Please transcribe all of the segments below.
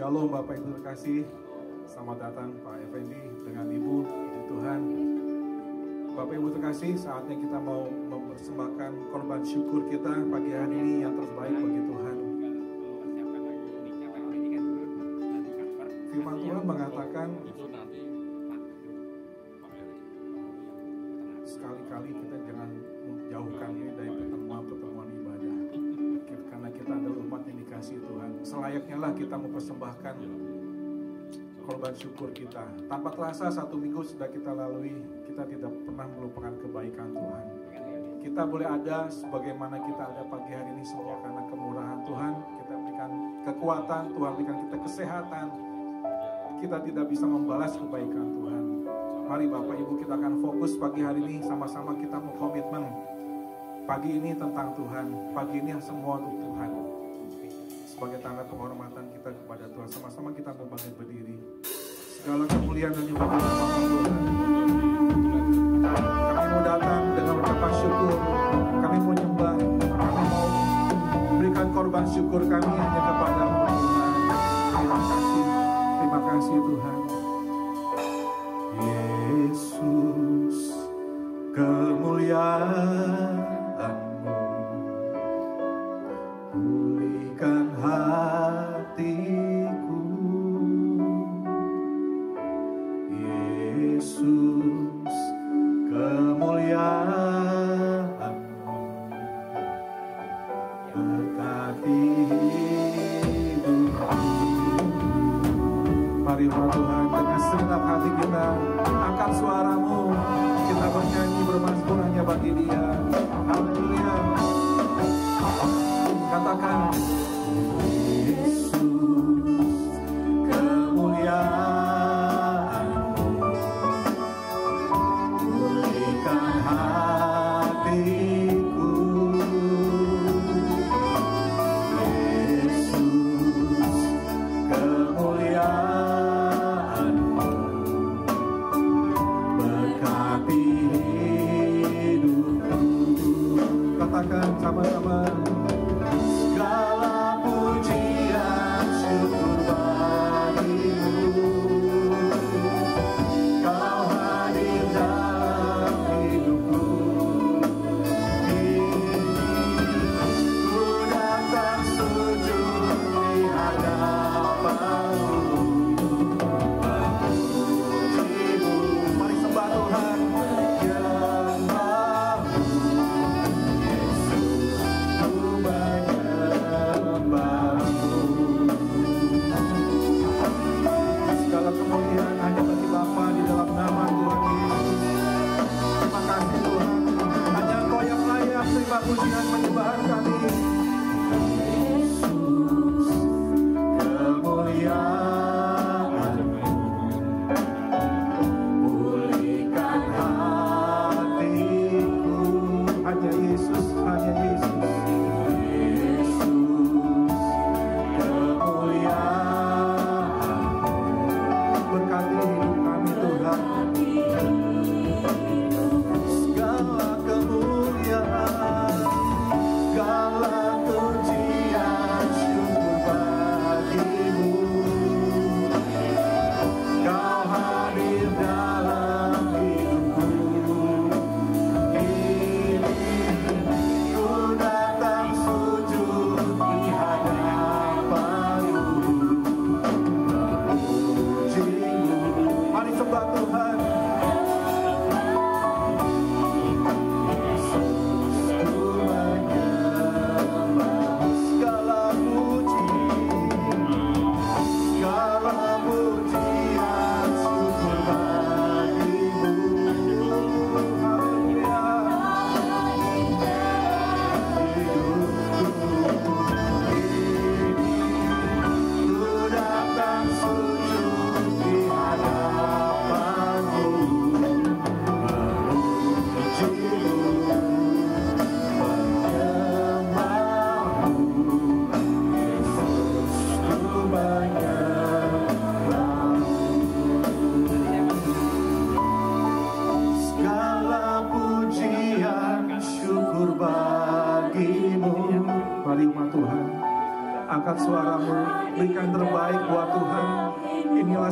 Shalom Bapak Ibu terkasih. Selamat datang Pak Effendi dengan Ibu, puji Tuhan. Bapak Ibu terkasih, saatnya kita mau mempersembahkan korban syukur kita pagi hari ini yang terbaik bagi Tuhan. Firman Tuhan mengatakan, sekali-kali kita jangan menjauhkan diri dari pertemuan-pertemuan ibadah. Karena kita adalah umat yang dikasihi Tuhan. Selayaknya lah kita mempersembahkan korban syukur kita. Tanpa terasa 1 minggu sudah kita lalui, kita tidak pernah melupakan kebaikan Tuhan. Kita boleh ada sebagaimana kita ada pagi hari ini semua karena kemurahan Tuhan. Kita berikan kekuatan, Tuhan berikan kita kesehatan. Kita tidak bisa membalas kebaikan Tuhan. Mari Bapak Ibu, kita akan fokus pagi hari ini, sama-sama kita mau komitmen. Pagi ini tentang Tuhan, pagi ini yang semua untuk Tuhan. Sebagai tanda penghormatan kita kepada Tuhan, sama-sama kita berbangkit berdiri. Segala kemuliaan dan nyembah kepada Tuhan. Kami mau datang dengan ucapan syukur, kami mau nyembah, kami mau berikan korban syukur kami hanya kepada-Mu Tuhan. Terima kasih Tuhan. Yesus, kemuliaan-Mu pulihkan hatiku. Yesus, kemuliaan-Mu berkati hidupku. Mari Tuhan, dengan segenap hati kita angkat suara-Mu, kita bernyanyi bermazmur hanya bagi Dia. Haleluya. Katakan, Yesus, kemuliaan-Mu pulihkan hatiku. Yesus, kemuliaan-Mu berkati hidupku. Katakan sama-sama. Segala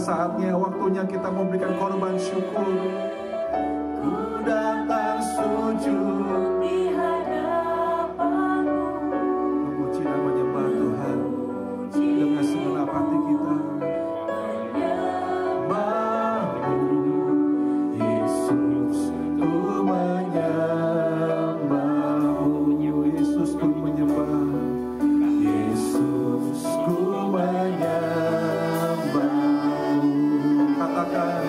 saatnya, waktunya kita memberikan korban syukur. Ku datang sujud di hadapan-Mu, memuji dan menyembah Tuhan dengan segenap hati kita. Yesus, ku menyembah-Mu. Yesus, ku menyembah. Yesus, ku menyembah-Mu. Katakan,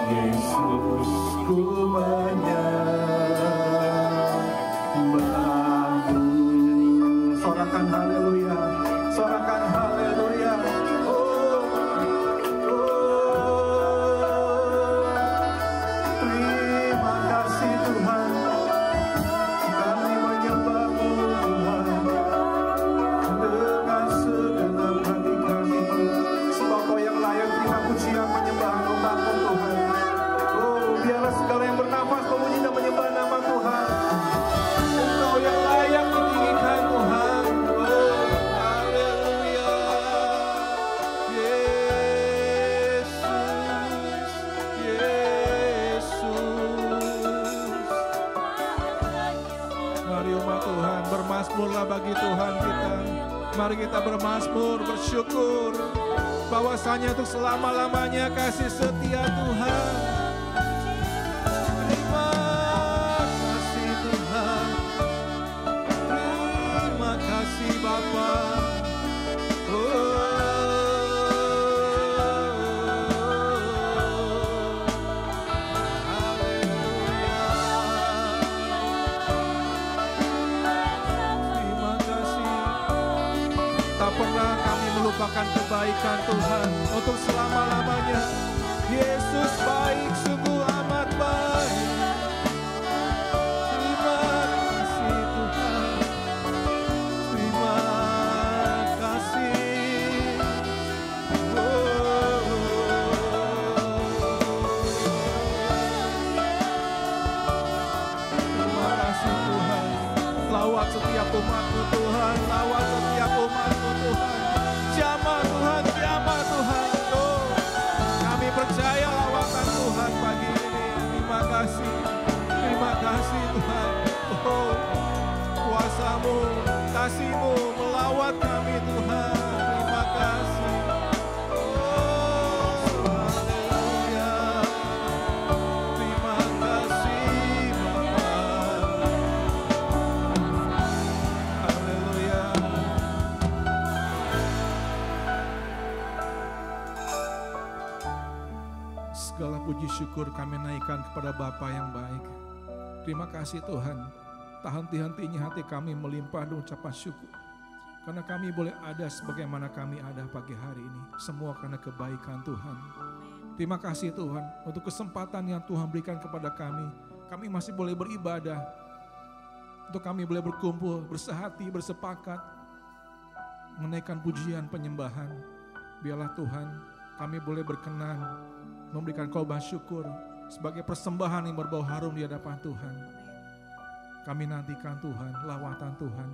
Yesus, ku menyembah-Mu. Sorakan haleluya, sorakan haleluya. Terima kasih Tuhan, kami menyembah-Mu Tuhan dengan segenap hati kami. Sebab Kau yang layak terima pujian penyembahan umat-Mu Tuhan. Biarlah segala yang bernafas memuji dan menyembah nama Tuhan. Engkau yang layak ditinggikan Tuhan. Haleluya. Yesus. Mari umat Tuhan bermazmurlah bagi Tuhan kita. Mari kita bermazmur, bersyukur bahwasanya untuk selama-lamanya kasih setia Tuhan. Melupakan kebaikan Tuhan untuk selama-lamanya. Yesus baik, sungguh amat baik. Terima kasih Tuhan, terima kasih. Terima kasih Tuhan. Lawat setiap umat-Mu Tuhan, lawat setiap umat-Mu Tuhan. Jamah Tuhan, jamah Tuhan. Oh, kami percaya lawatan Tuhan pagi ini. Terima kasih Tuhan. Oh, kuasa-Mu, kasih-Mu melawat kami Tuhan. Terima kasih. Oh, haleluya. Terima kasih Bapa. Haleluya. Segala puji syukur kami naikkan kepada Bapa yang baik. Terima kasih Tuhan, tak henti-hentinya hati kami melimpah dengan ucapan syukur. Karena kami boleh ada sebagaimana kami ada pagi hari ini. Semua karena kebaikan Tuhan. Terima kasih Tuhan untuk kesempatan yang Tuhan berikan kepada kami. Kami masih boleh beribadah. Untuk kami boleh berkumpul, bersehati, bersepakat. Menaikkan pujian penyembahan. Biarlah Tuhan kami boleh berkenan memberikan korban syukur sebagai persembahan yang berbau harum di hadapan Tuhan. Kami nantikan Tuhan, lawatan Tuhan.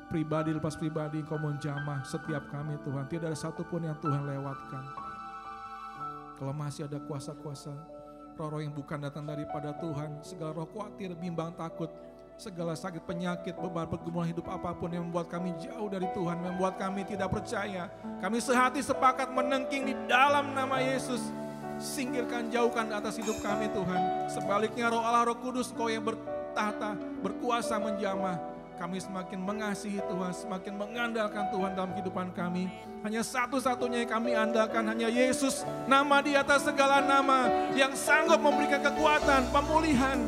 Pribadi lepas pribadi Engkau menjamah setiap kami Tuhan. Tidak ada satupun yang Tuhan lewatkan. Kalau masih ada kuasa-kuasa, roh-roh yang bukan datang daripada Tuhan, segala roh khawatir, bimbang, takut, segala sakit, penyakit, beban, pergumulan hidup apapun yang membuat kami jauh dari Tuhan, membuat kami tidak percaya. Kami sehati sepakat menengking di dalam nama Yesus. Singkirkan, jauhkan di atas hidup kami Tuhan. Sebaliknya roh Allah, roh kudus Kau yang bertahta, berkuasa menjamah. Kami semakin mengasihi Tuhan, semakin mengandalkan Tuhan dalam kehidupan kami. Hanya satu-satunya yang kami andalkan, hanya Yesus. Nama di atas segala nama yang sanggup memberikan kekuatan, pemulihan.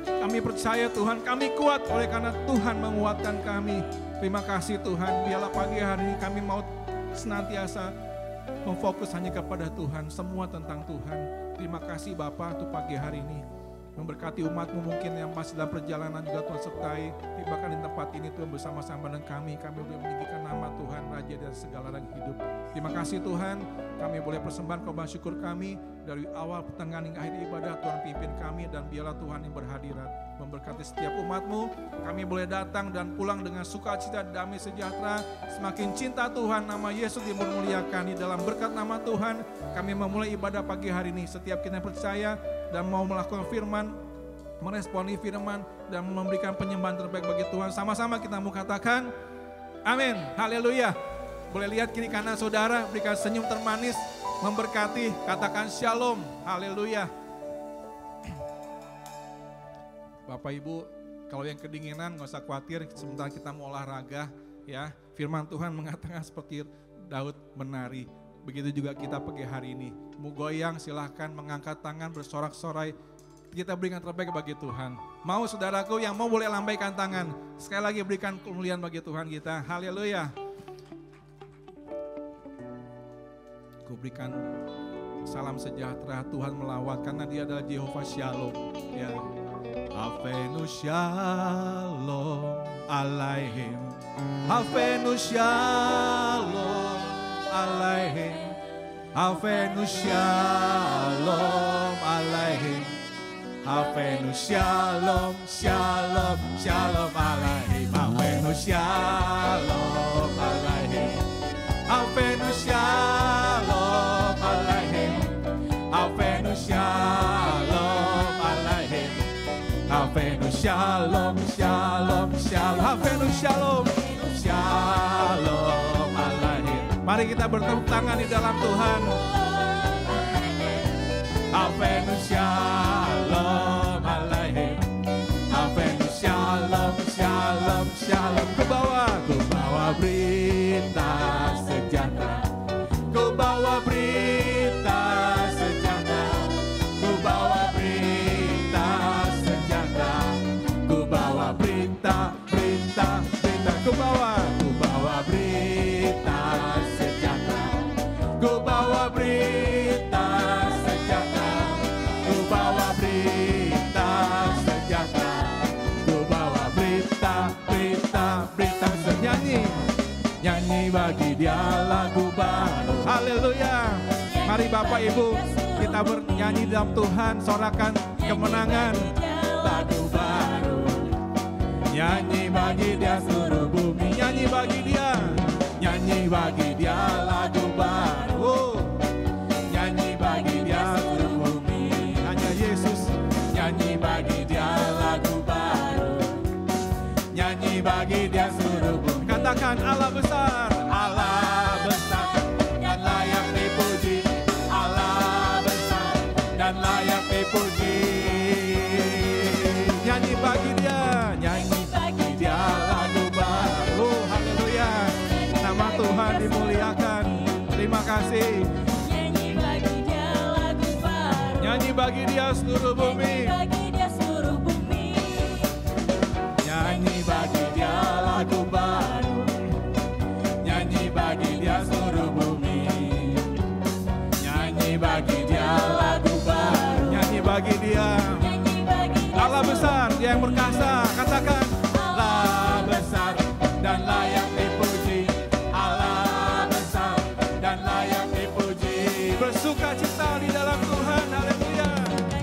Kami percaya Tuhan, kami kuat oleh karena Tuhan menguatkan kami. Terima kasih Tuhan, biarlah pagi hari ini kami mau senantiasa memfokus hanya kepada Tuhan, semua tentang Tuhan. Terima kasih Bapa untuk pagi hari ini. Memberkati umat-Mu mungkin yang masih dalam perjalanan juga Tuhan sertai. Bahkan di tempat ini Tuhan bersama-sama dengan kami boleh meninggikan nama Tuhan, Raja dari segala yang hidup. Terima kasih Tuhan, kami boleh persembahkan korban syukur kami dari awal pertengahan hingga akhir ibadah. Tuhan pimpin kami dan biarlah Tuhan yang berhadirat memberkati setiap umat-Mu. Kami boleh datang dan pulang dengan sukacita, damai sejahtera. Semakin cinta Tuhan, nama Yesus dimuliakan. Di dalam berkat nama Tuhan, kami memulai ibadah pagi hari ini. Setiap kita yang percaya dan mau melakukan firman, meresponi firman, dan memberikan penyembahan terbaik bagi Tuhan. Sama-sama kita mau katakan, amin, haleluya. Boleh lihat kiri kanan saudara, berikan senyum termanis, memberkati, katakan shalom, haleluya. Bapak Ibu, kalau yang kedinginan gak usah khawatir, sebentar kita mau olahraga ya. Firman Tuhan mengatakan seperti Daud menari. Begitu juga kita pagi hari ini. Mau goyang silahkan, mengangkat tangan, bersorak-sorai. Kita berikan terbaik bagi Tuhan. Mau saudaraku yang mau boleh lambaikan tangan. Sekali lagi berikan kemuliaan bagi Tuhan kita. Haleluya. Ku berikan salam sejahtera, Tuhan melawat karena Dia adalah Jehovah Shalom. Ya. Avenu Shalom Alaihim. Avenu Shalom Alaihim. Avenu Shalom Alaihim. Avenu Shalom, Shalom, Shalom Alaihim. Avenu Shalom Alaihim. Avenu Shalom Alaihim. Avenu Shalom Alaihim. Avenu Shalom, Shalom, Shalom. Avenu Shalom, Shalom Alaihim. Mari kita bertepuk tangan di dalam Tuhan. Avenu Shalom Alaihim. Avenu Shalom, Shalom, Shalom. Ku bawa berita sejahtera. Ku bawa berita sejahtera. Ku bawa berita sejahtera. Ku bawa berita, berita, berita. Ku bawa berita sejahtera. Ku bawa berita sejahtera. Ku bawa berita sejahtera. Ku bawa berita, berita, berita. Nyanyi bagi Dia lagu baru. Haleluya. Mari Bapak Ibu kita bernyanyi dalam Tuhan, sorakan kemenangan. Lagu baru. Nyanyi bagi Dia seluruh bumi. Nyanyi bagi Dia. Nyanyi bagi Dia lagu baru. Nyanyi bagi Dia seluruh bumi. Hanya Yesus. Nyanyi bagi Dia lagu baru. Nyanyi bagi Dia seluruh bumi. Katakan Allah besar, Allah besar dan layak dipuji. Allah besar dan layak dipuji. Nyanyi bagi Dia, nyanyi bagi Dia lagu baru. Haleluya. Nama Tuhan dimuliakan. Terima kasih. Nyanyi bagi Dia lagu baru. Nyanyi bagi Dia seluruh bumi. Nyanyi bagi Dia seluruh bumi. Nyanyi bagi Dia lagu baru. Nyanyi bagi Dia seluruh bumi. Nyanyi bagi Dia lagu baru. Nyanyi bagi Dia. Allah besar, Dia yang berkuasa. Katakan Allah besar dan layak dipuji. Allah besar dan layak dipuji. Bersukacita di dalam Tuhan. Haleluya.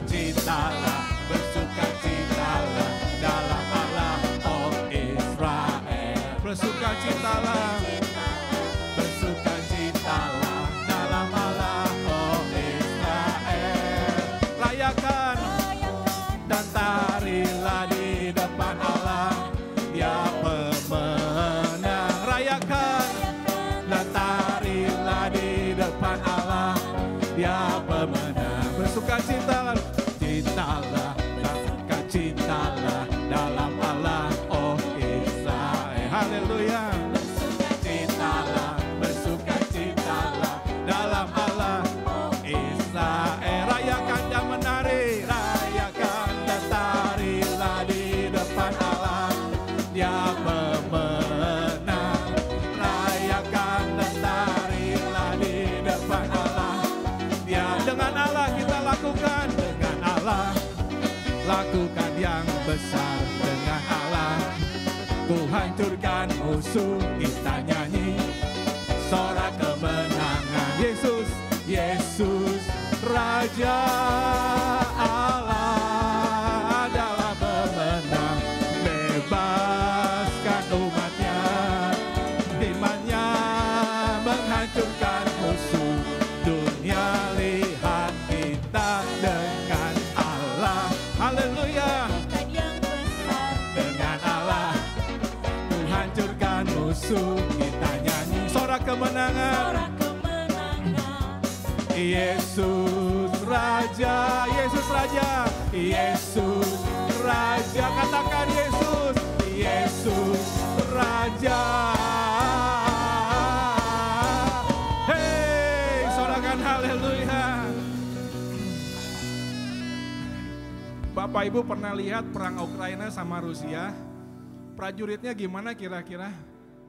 Citalah, bersukacitalah dalam Allah, oh Israel. Bersukacitalah. Bersukacitalah dalam Allah, oh Israel. Rayakan dan tarilah di depan Allah, Dia pemenang. Rayakan dan tarilah di depan Allah, Dia pemenang. Bersukacitalah, cintalah, bersukacitalah dalam Allah, oh Israel. Haleluya. Bersukacitalah dalam Allah, Israel. Rayakan dan menari, rayakan dan tarilah di depan Allah, Dia pemenang. Rayakan dan tarilah di depan Allah, Dia. Dengan Allah kita lakukan, dengan Allah lakukan yang besar. Dengan Allah Ku hancurkan musuh, kita nyanyi sorak kemenangan. Yesus, Yesus, Raja Allah adalah pemenang. Bebaskan umatnya, imannya menghancurkan musuh. Dunia lihat kita dengan Allah. Haleluya. Dengan Allah ku hancurkan musuh, kita nyanyi sorak kemenangan. Yesus Raja, Yesus Raja, Yesus Raja, katakan Yesus, Yesus Raja. Hei, sorakan haleluya. Bapak Ibu pernah lihat perang Ukraina sama Rusia? Prajuritnya gimana kira-kira?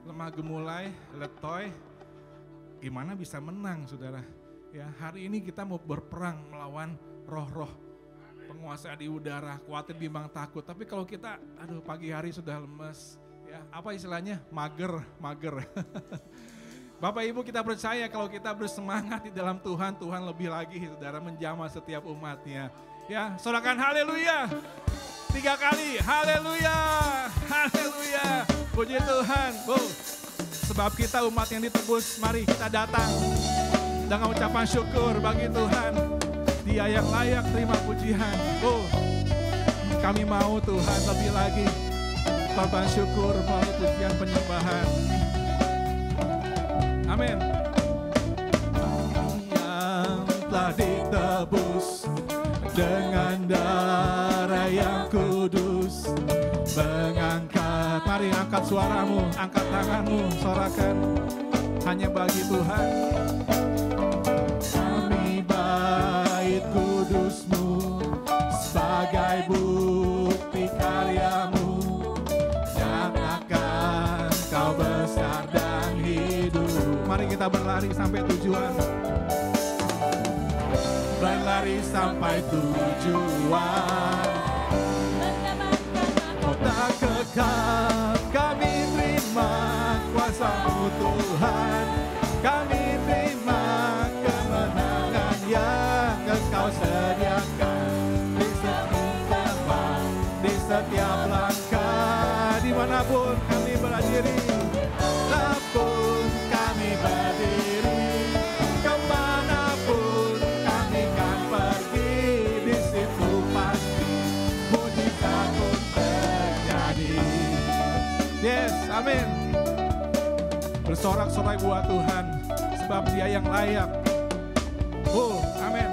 Lemah gemulai, letoy. Gimana bisa menang, saudara? Ya, hari ini kita mau berperang melawan roh-roh penguasa di udara, khawatir, bimbang, takut. Tapi kalau kita, pagi hari sudah lemes, ya apa istilahnya? Mager. Bapak Ibu kita percaya kalau kita bersemangat di dalam Tuhan, Tuhan lebih lagi, saudara, menjamah setiap umatnya. Ya, sorakan haleluya. 3 kali, haleluya, haleluya. Puji Tuhan, sebab kita umat yang ditebus, mari kita datang dengan ucapan syukur bagi Tuhan. Dia yang layak terima pujian. Kami mau Tuhan lebih lagi korban syukur melalui pujian penyembahan. Amin. Yang telah ditebus dengan darah yang kudus, mengangkat, mari angkat suaramu, angkat tanganmu, sorakan hanya bagi Tuhan. Kami bait kudus-Mu sebagai bukti karya-Mu, nyatakan Kau besar dan hidup. Mari kita berlari sampai tujuan. Berlari sampai tujuan, kota kekal kami terima kuasa-Mu Tuhan. Kami terima kemenangan yang Engkau sediakan di setiap tempat, di setiap langkah, dimanapun kami berdiri, dimanapun kami berdiri, kemanapun kami kan pergi, di situ pasti mujizat pun terjadi. Yes, amin. Bersorak-sorai buat Tuhan, sebab Dia yang layak. Amin.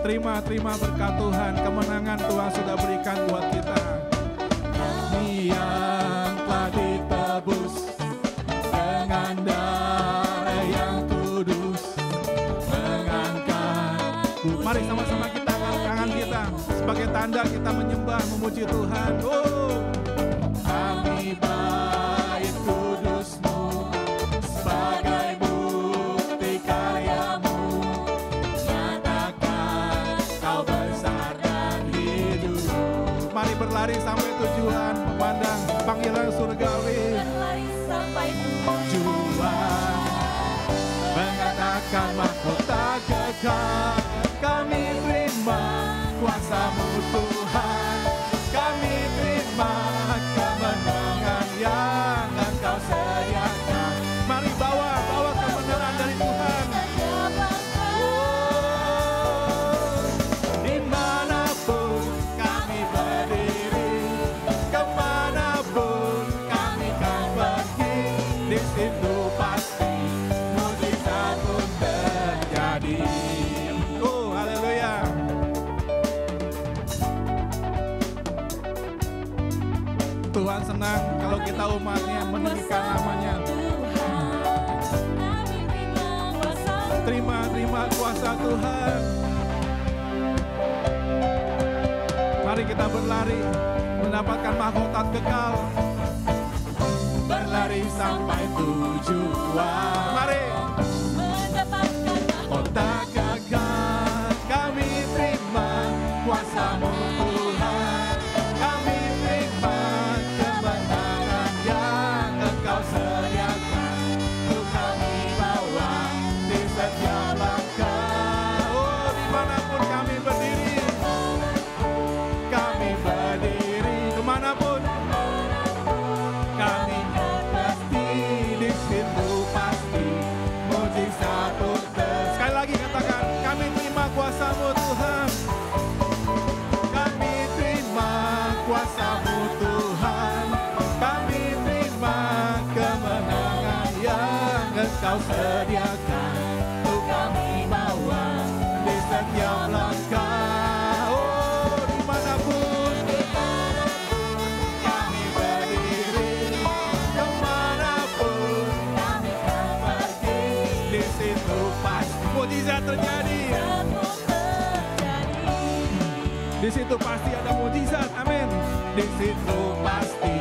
Terima berkat Tuhan, kemenangan Tuhan sudah berikan buat kita. Kami yang telah ditebus dengan darah yang kudus, mengangkat. Mari sama-sama kita angkat tangan kita sebagai tanda kita menyembah, memuji Tuhan. Kami bait kudus-Mu sebagai bukti karya-Mu, nyatakan Kau besar dan hidup. Mari berlari sampai tujuan, memandang panggilan surgawi. Berlari sampai tujuan, mengatakan mahkota kekal. Kami terima kuasa-Mu Tuhan. Kami terima kemenangan yang Engkau sediakan. Mari bawa kemenangan dari Tuhan. Dimanapun kami berdiri, kemanapun kami kan pergi, di situ pasti mujizat pun terjadi. Haleluya. Tuhan senang kalau kita umatnya meninggikan namanya. Terima kuasa Tuhan. Mari kita berlari mendapatkan mahkota kekal. Berlari sampai tujuan. Mari mendapatkan mahkota kekal. Kami terima kuasa-Mu Tuhan. Kami terima mujizat terjadi. Di situ pasti ada mujizat, amin. Di situ pasti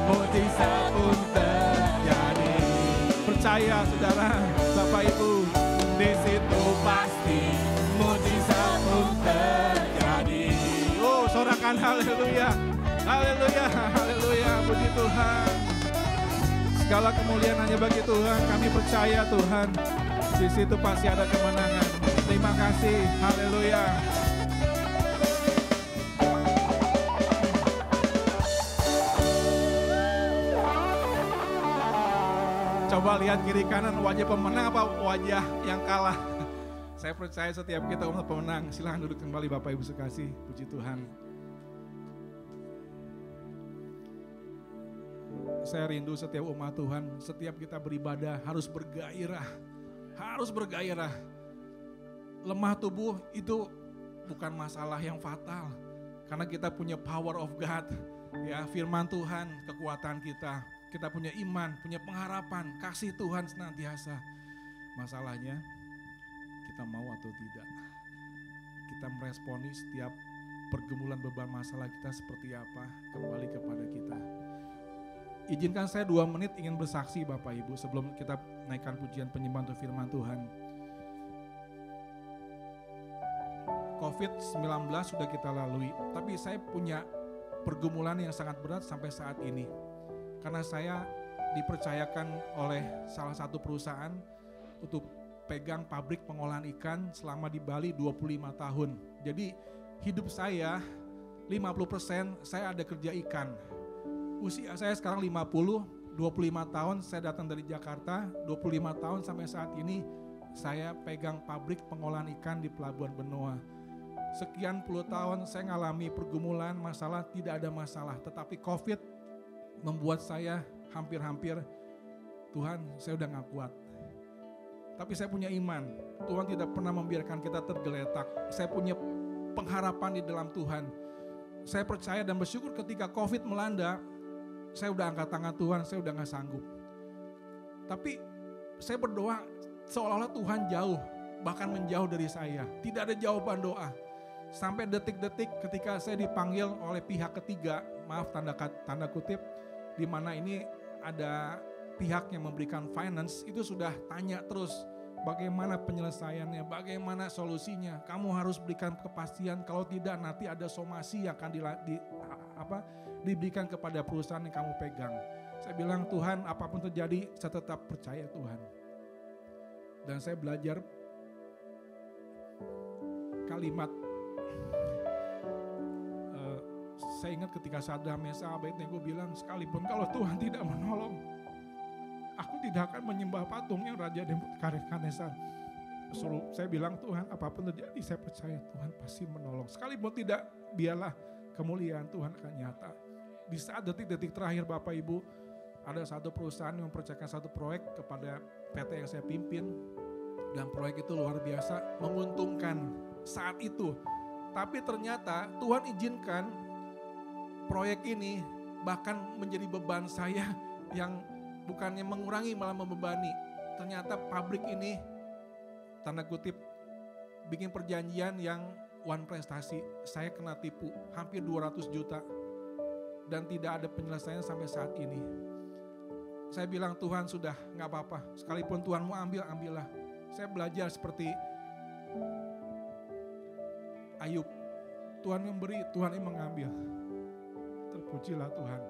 mujizat pun terjadi. Percaya saudara, Bapak Ibu, di situ pasti mujizat pun terjadi. Oh, sorakan haleluya, haleluya, haleluya, puji Tuhan. Segala kemuliaan hanya bagi Tuhan, kami percaya Tuhan, di situ pasti ada kemenangan. Terima kasih, haleluya. Coba lihat kiri kanan, wajah pemenang apa wajah yang kalah? Saya percaya setiap kita umat pemenang. Silahkan duduk kembali Bapak Ibu sekasih, puji Tuhan. Saya rindu setiap umat Tuhan, setiap kita beribadah harus bergairah. Harus bergairah. Lemah tubuh itu bukan masalah yang fatal. Karena kita punya power of God. Ya, firman Tuhan, kekuatan kita. Kita punya iman, punya pengharapan, kasih Tuhan senantiasa. Masalahnya, kita mau atau tidak. Kita meresponi setiap pergumulan beban masalah kita seperti apa, kembali kepada kita. Izinkan saya 2 menit ingin bersaksi Bapak Ibu sebelum kita naikkan pujian penyembahan untuk firman Tuhan. COVID-19 sudah kita lalui, tapi saya punya pergumulan yang sangat berat sampai saat ini. Karena saya dipercayakan oleh salah satu perusahaan untuk pegang pabrik pengolahan ikan selama di Bali 25 tahun. Jadi hidup saya 50% saya ada kerja ikan. Usia saya sekarang 50, 25 tahun saya datang dari Jakarta, 25 tahun sampai saat ini saya pegang pabrik pengolahan ikan di Pelabuhan Benoa. Sekian puluh tahun saya ngalami pergumulan, masalah, tidak ada masalah. Tetapi COVID membuat saya hampir-hampir, Tuhan saya udah gak kuat. Tapi saya punya iman, Tuhan tidak pernah membiarkan kita tergeletak. Saya punya pengharapan di dalam Tuhan. Saya percaya dan bersyukur ketika COVID melanda, saya udah angkat tangan Tuhan, saya udah gak sanggup. Tapi saya berdoa seolah-olah Tuhan jauh, bahkan menjauh dari saya. Tidak ada jawaban doa. Sampai detik-detik ketika saya dipanggil oleh pihak ketiga, maaf tanda kutip, di mana ini ada pihak yang memberikan finance, itu sudah tanya terus bagaimana penyelesaiannya, bagaimana solusinya. Kamu harus berikan kepastian, kalau tidak nanti ada somasi yang akan diberikan kepada perusahaan yang kamu pegang. Saya bilang, Tuhan apapun terjadi saya tetap percaya Tuhan. Dan saya belajar kalimat, saya ingat ketika Sadrak Meshach Abednego bilang, sekalipun kalau Tuhan tidak menolong, aku tidak akan menyembah patung yang Raja Nebukadnezar. Saya bilang, Tuhan apapun terjadi saya percaya Tuhan pasti menolong. Sekalipun tidak, biarlah kemuliaan Tuhan akan nyata. Di saat detik-detik terakhir Bapak Ibu, ada satu perusahaan yang mempercayakan satu proyek kepada PT yang saya pimpin. Dan proyek itu luar biasa, menguntungkan saat itu. Tapi ternyata Tuhan izinkan proyek ini bahkan menjadi beban saya yang bukannya mengurangi malah membebani. Ternyata pabrik ini tanda kutip bikin perjanjian yang one prestasi. Saya kena tipu hampir 200 juta dan tidak ada penyelesaian sampai saat ini. Saya bilang Tuhan sudah gak apa-apa. Sekalipun Tuhan mau ambil, ambillah. Saya belajar seperti Ayub. Tuhan memberi, Tuhan yang mengambil. Terpujilah Tuhan.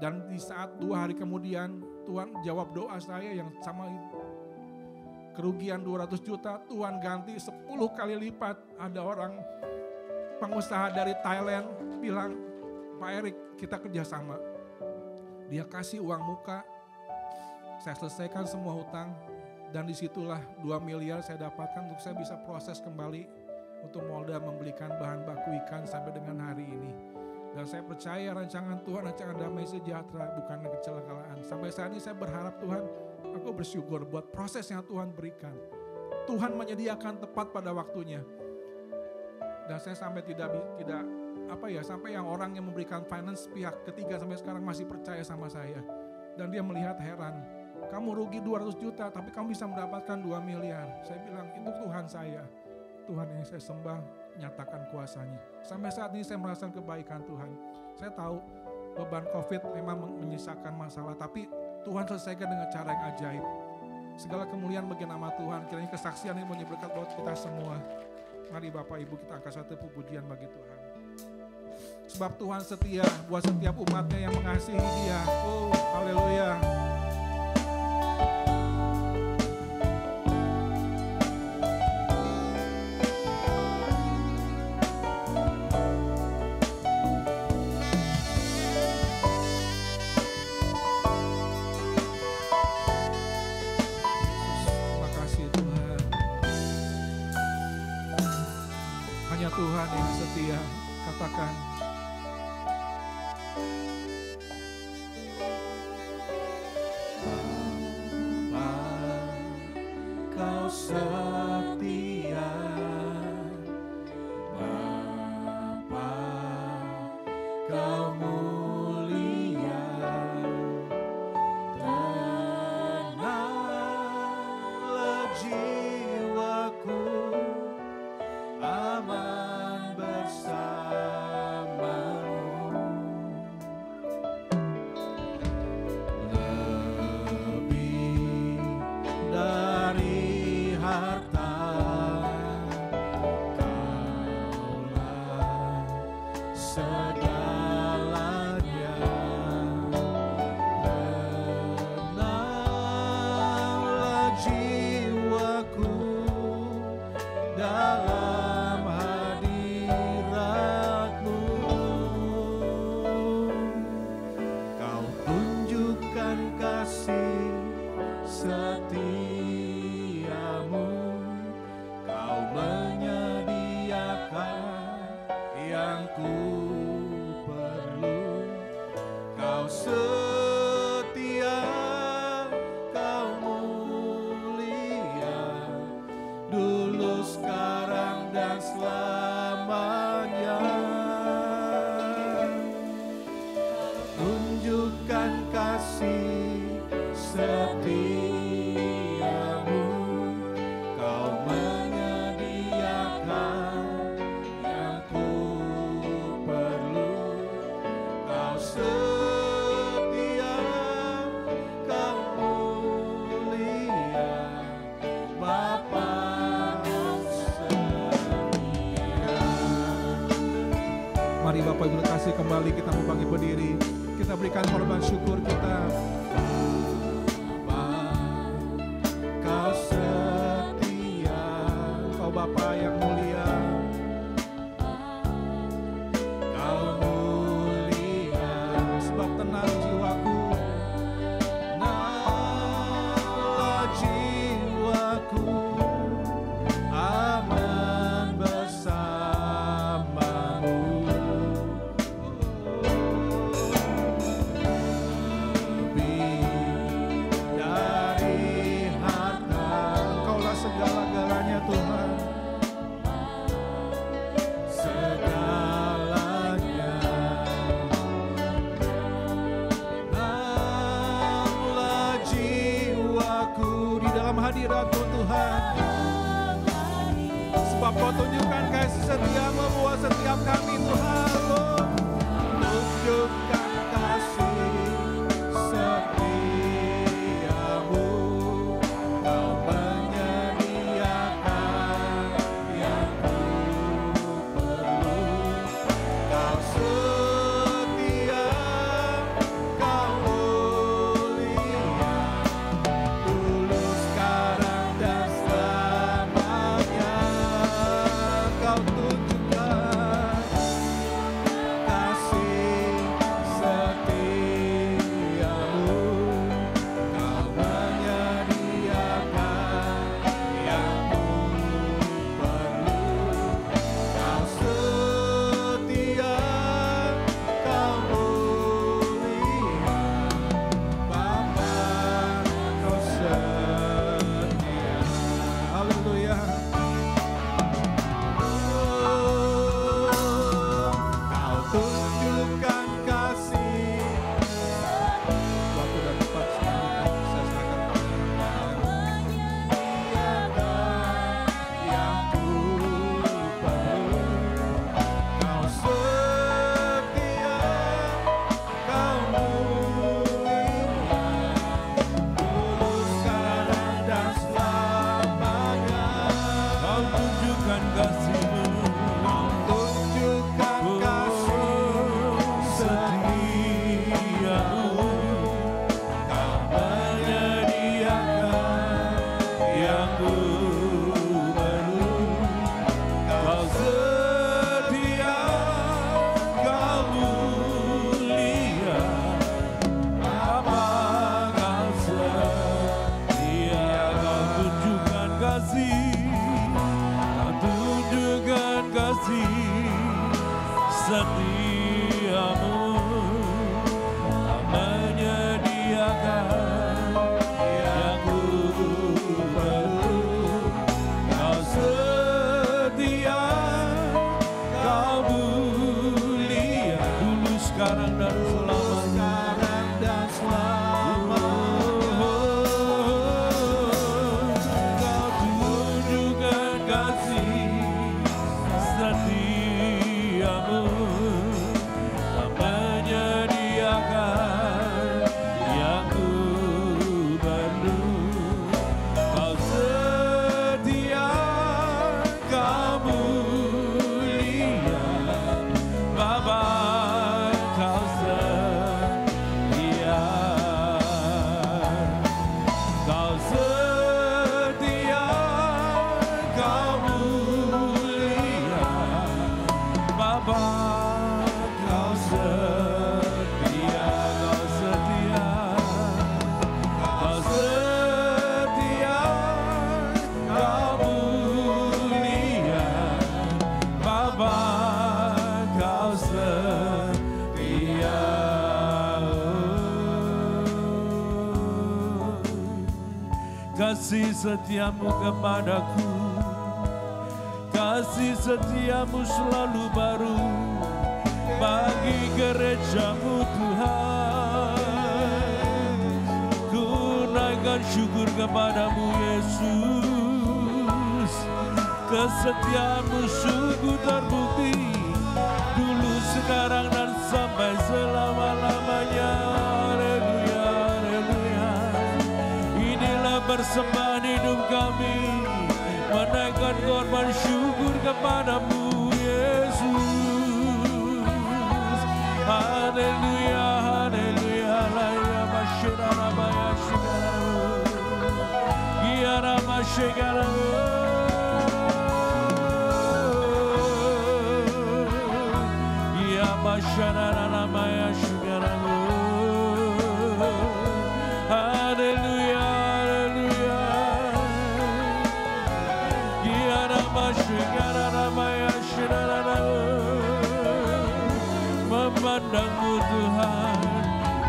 Dan di saat 2 hari kemudian Tuhan jawab doa saya yang sama kerugian 200 juta, Tuhan ganti 10 kali lipat. Ada orang pengusaha dari Thailand bilang, Pak Erik kita kerjasama. Dia kasih uang muka, saya selesaikan semua hutang. Dan disitulah 2 miliar saya dapatkan untuk saya bisa proses kembali untuk Molda membelikan bahan baku ikan sampai dengan hari ini. Dan saya percaya rancangan Tuhan, rancangan damai sejahtera, bukan kecelakaan. Sampai saat ini saya berharap Tuhan, aku bersyukur buat proses yang Tuhan berikan. Tuhan menyediakan tepat pada waktunya. Dan saya sampai sampai yang orang yang memberikan finance pihak ketiga sampai sekarang masih percaya sama saya. Dan dia melihat heran, kamu rugi 200 juta tapi kamu bisa mendapatkan 2 miliar. Saya bilang itu Tuhan saya. Tuhan yang saya sembah, nyatakan kuasanya. Sampai saat ini saya merasakan kebaikan Tuhan. Saya tahu beban COVID memang menyisakan masalah, tapi Tuhan selesaikan dengan cara yang ajaib. Segala kemuliaan bagi nama Tuhan, kiranya kesaksian ini menjadi berkat buat kita semua. Mari Bapak Ibu kita angkat satu pujian bagi Tuhan. Sebab Tuhan setia buat setiap umatnya yang mengasihi Dia. Oh, haleluya. Tuhan yang setia, katakan Bapa, Kau setia, Bapa, Kau mulia, tenanglah jiwaku, aman bersamamu. Lebih dari harta, Kaulah segalanya. Tenanglah jiwaku dalam hadirat-Mu. Kau tunjukkan kasih setiamu, Kau menyediakan yang ku perlu. Kau setia, Kau mulia, dulu, sekarang, dan selamanya. Tunjukkan kasih setiamu, Kau menyediakan yang ku perlu. Kau setia, Kau mulia, Bapa setia. Mari Bapak Ibu kasih kembali, kita mau bangkit berdiri. Kita berikan korban syukur kita. Bapa, Kau setia, Kau Bapa yang mulia, Kau mulia, sebab tenang jiwaku, tenanglah jiwaku, aman bersamamu. Lebih dari harta, Engkaulah segala-galanya Tuhan, segalanya. Tenanglah jiwaku di dalam hadirat-Mu Tuhan, sebab Kau tunjukkan kasih setia-Mu buat setiap kami Tuhan. Tunjukkan kasih setiamu, Kau menyediakan yang ku perlu. Kau setia, Kau mulia, dulu, sekarang, dan selamanya. Kau tunjukkan tunjukkan kasih-Mu. tunjukkan kasih Setiamu, Kau menyediakan yang ku perlu. Kau setia, Kau mulia, Bapa. Kau setia, Kau tunjukkan kasih, Kau tunjukkan kasih setiamu. Kau menyediakan yang ku perlu. Kau setia, Kau mulia, dulu, sekarang, dan selamanya. Kau tunjukkan kasih setiamu. Kau menyediakan yang ku perlu. Kau setia, Kau mulia, Bapa. Kau setia, Kau setia, Kau mulia, Bapa. Kau setia, Kau setia, Kau setia, Kau mulia, Bapa. Kau setia. Kasih setiamu kepadaku, kasih setiamu selalu baru bagi gerejamu Tuhan. Ku naikkan syukur kepadamu Yesus, kesetiaanmu sungguh terbukti dulu, sekarang, dan sampai selama-lamanya. Haleluya, haleluya. Inilah persembahan hidup kami, menaikkan korban syukur kepadamu Yesus. Haleluya, haleluya. Laya masyara maya syugara, giara masyara, giara masyara maya syugara. Haleluya, haleluya. Giara masyara maya syugara. Memandangmu Tuhan,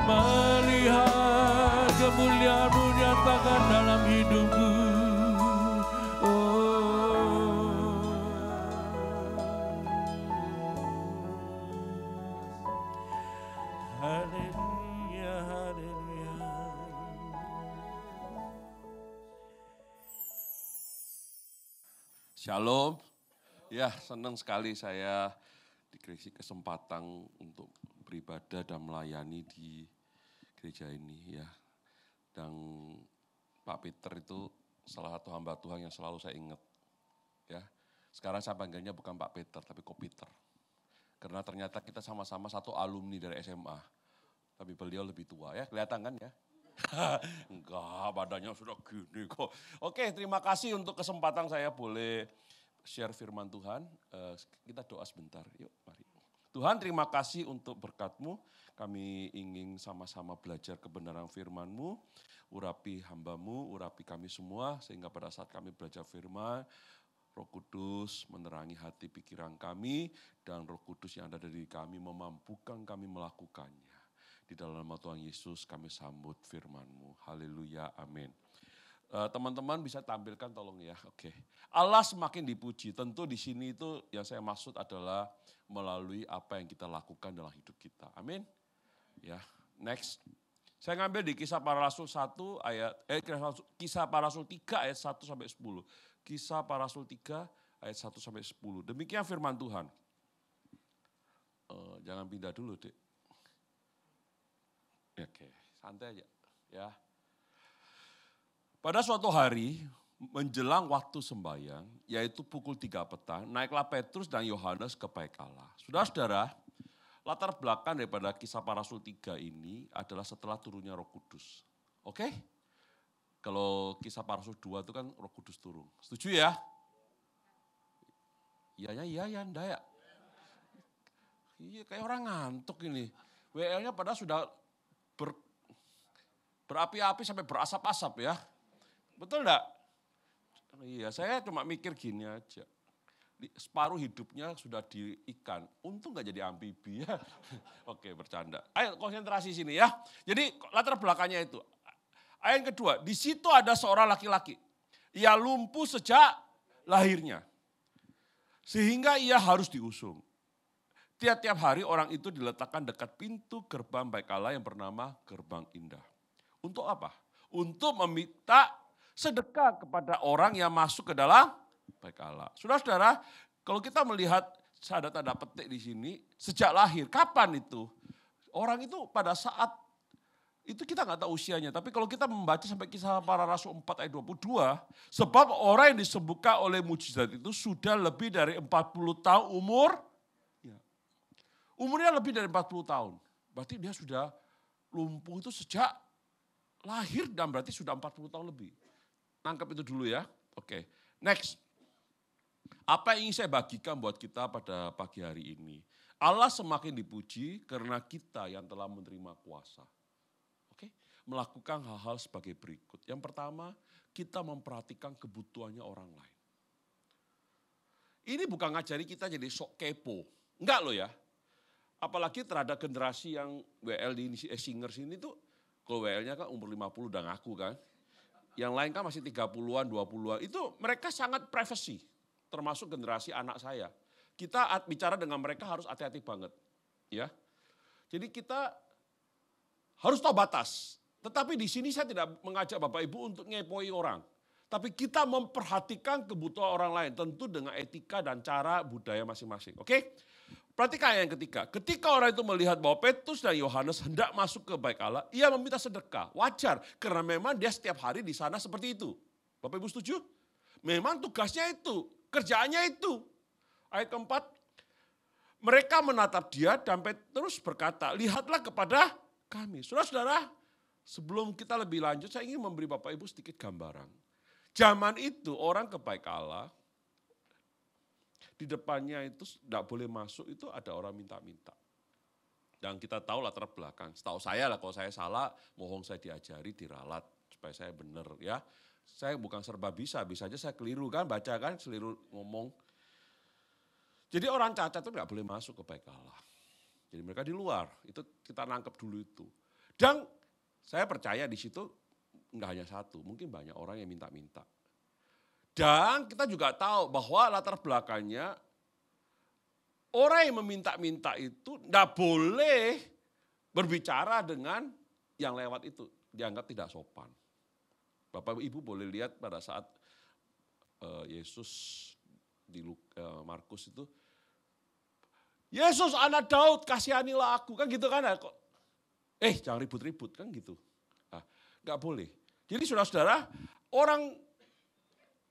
melihat kemuliaan-Mu nyatakan dalam hidupku. Haleluya, haleluya. Shalom. Ya, senang sekali saya dikasih kesempatan untuk beribadah dan melayani di gereja ini ya. Dan Pak Peter itu salah satu hamba Tuhan yang selalu saya ingat. Ya. Sekarang saya panggilnya bukan Pak Peter tapi Ko Peter. Karena ternyata kita sama-sama satu alumni dari SMA. Tapi beliau lebih tua ya, kelihatan kan ya? Enggak, badannya sudah gini kok. Oke, terima kasih untuk kesempatan saya boleh share firman Tuhan. Kita doa sebentar, yuk mari. Tuhan, terima kasih untuk berkat-Mu. Kami ingin sama-sama belajar kebenaran firman-Mu. Urapi hamba-Mu, urapi kami semua. Sehingga pada saat kami belajar firman, Roh Kudus menerangi hati pikiran kami. Dan Roh Kudus yang ada dari kami memampukan kami melakukannya. Di dalam nama Tuhan Yesus kami sambut firman-Mu. Haleluya, amin. Teman-teman bisa tampilkan tolong ya, oke. Allah semakin dipuji, tentu di sini itu yang saya maksud adalah melalui apa yang kita lakukan dalam hidup kita, amin. Ya, next. Saya ngambil di Kisah Para Rasul 1 ayat, Kisah Para Rasul 3 ayat 1 sampai 10. Kisah Para Rasul 3 ayat 1 sampai 10. Demikian firman Tuhan. Jangan pindah dulu, Dek. Oke, santai aja ya. Pada suatu hari, menjelang waktu sembahyang, yaitu pukul 3 petang, naiklah Petrus dan Yohanes ke Baikala. Saudara-saudara, latar belakang daripada Kisah Para Rasul 3 ini adalah setelah turunnya Roh Kudus. Oke? Kalau Kisah Para Rasul 2 itu kan Roh Kudus turun. Setuju ya? Iya, enggak ya? Iya, kayak orang ngantuk ini. WL-nya padahal sudah berapi-api sampai berasap-asap ya. Betul enggak? Iya, saya cuma mikir gini aja. Separuh hidupnya sudah di ikan. Untung gak jadi amfibi ya. Oke, bercanda. Ayo konsentrasi sini ya. Jadi latar belakangnya itu. Ayat yang kedua, di situ ada seorang laki-laki. Ia lumpuh sejak lahirnya. Sehingga ia harus diusung. Tiap-tiap hari orang itu diletakkan dekat pintu gerbang Baikala yang bernama Gerbang Indah. Untuk apa? Untuk meminta sedekah kepada orang yang masuk ke dalam Baikala. Saudara-saudara, kalau kita melihat ada tanda petik di sini, sejak lahir, kapan itu? Orang itu pada saat, itu kita nggak tahu usianya, tapi kalau kita membaca sampai Kisah Para Rasul 4 ayat 22, sebab orang yang disembuhkan oleh mujizat itu sudah lebih dari 40 tahun umur, umurnya lebih dari 40 tahun. Berarti dia sudah lumpuh itu sejak lahir dan berarti sudah 40 tahun lebih. Tangkap itu dulu ya. Oke, next. Apa yang ingin saya bagikan buat kita pada pagi hari ini? Allah semakin dipuji karena kita yang telah menerima kuasa. Oke, melakukan hal-hal sebagai berikut. Yang pertama, kita memperhatikan kebutuhannya orang lain. Ini bukan ngajari kita jadi sok kepo. Enggak loh ya. Apalagi terhadap generasi yang WL di Singers ini tuh, kalau WL-nya kan umur 50 udah ngaku kan. Yang lain kan masih 30-an, 20-an. Itu mereka sangat privacy, termasuk generasi anak saya. Kita bicara dengan mereka harus hati-hati banget. Ya. Jadi kita harus tahu batas. Tetapi di sini saya tidak mengajak Bapak Ibu untuk ngepoi orang. Tapi kita memperhatikan kebutuhan orang lain, tentu dengan etika dan cara budaya masing-masing. Oke? Perhatikan yang ketiga, ketika orang itu melihat bahwa Petrus dan Yohanes hendak masuk ke Baikala, ia meminta sedekah. Wajar, karena memang dia setiap hari di sana seperti itu. Bapak Ibu setuju? Memang tugasnya itu, kerjaannya itu. Ayat keempat, mereka menatap dia dan Petrus berkata, lihatlah kepada kami. Saudara-saudara, sebelum kita lebih lanjut, saya ingin memberi Bapak Ibu sedikit gambaran. Zaman itu orang ke Baikala, di depannya itu tidak boleh masuk, itu ada orang minta-minta. Dan kita tahu latar belakang, setahu saya lah kalau saya salah, mohon saya diajari, diralat, supaya saya benar ya. Saya bukan serba bisa aja saya keliru kan, baca kan, seliru ngomong. Jadi orang cacat itu nggak boleh masuk ke Baikala. Jadi mereka di luar, itu kita nangkep dulu itu. Dan saya percaya di situ nggak hanya satu, mungkin banyak orang yang minta-minta. Dan kita juga tahu bahwa latar belakangnya orang yang meminta-minta itu tidak boleh berbicara dengan yang lewat itu. Dianggap tidak sopan. Bapak Ibu boleh lihat pada saat Yesus di Markus itu, Yesus anak Daud kasihanilah aku, kan gitu kan. Jangan ribut-ribut kan gitu. Nah, gak boleh. Jadi saudara-saudara, orang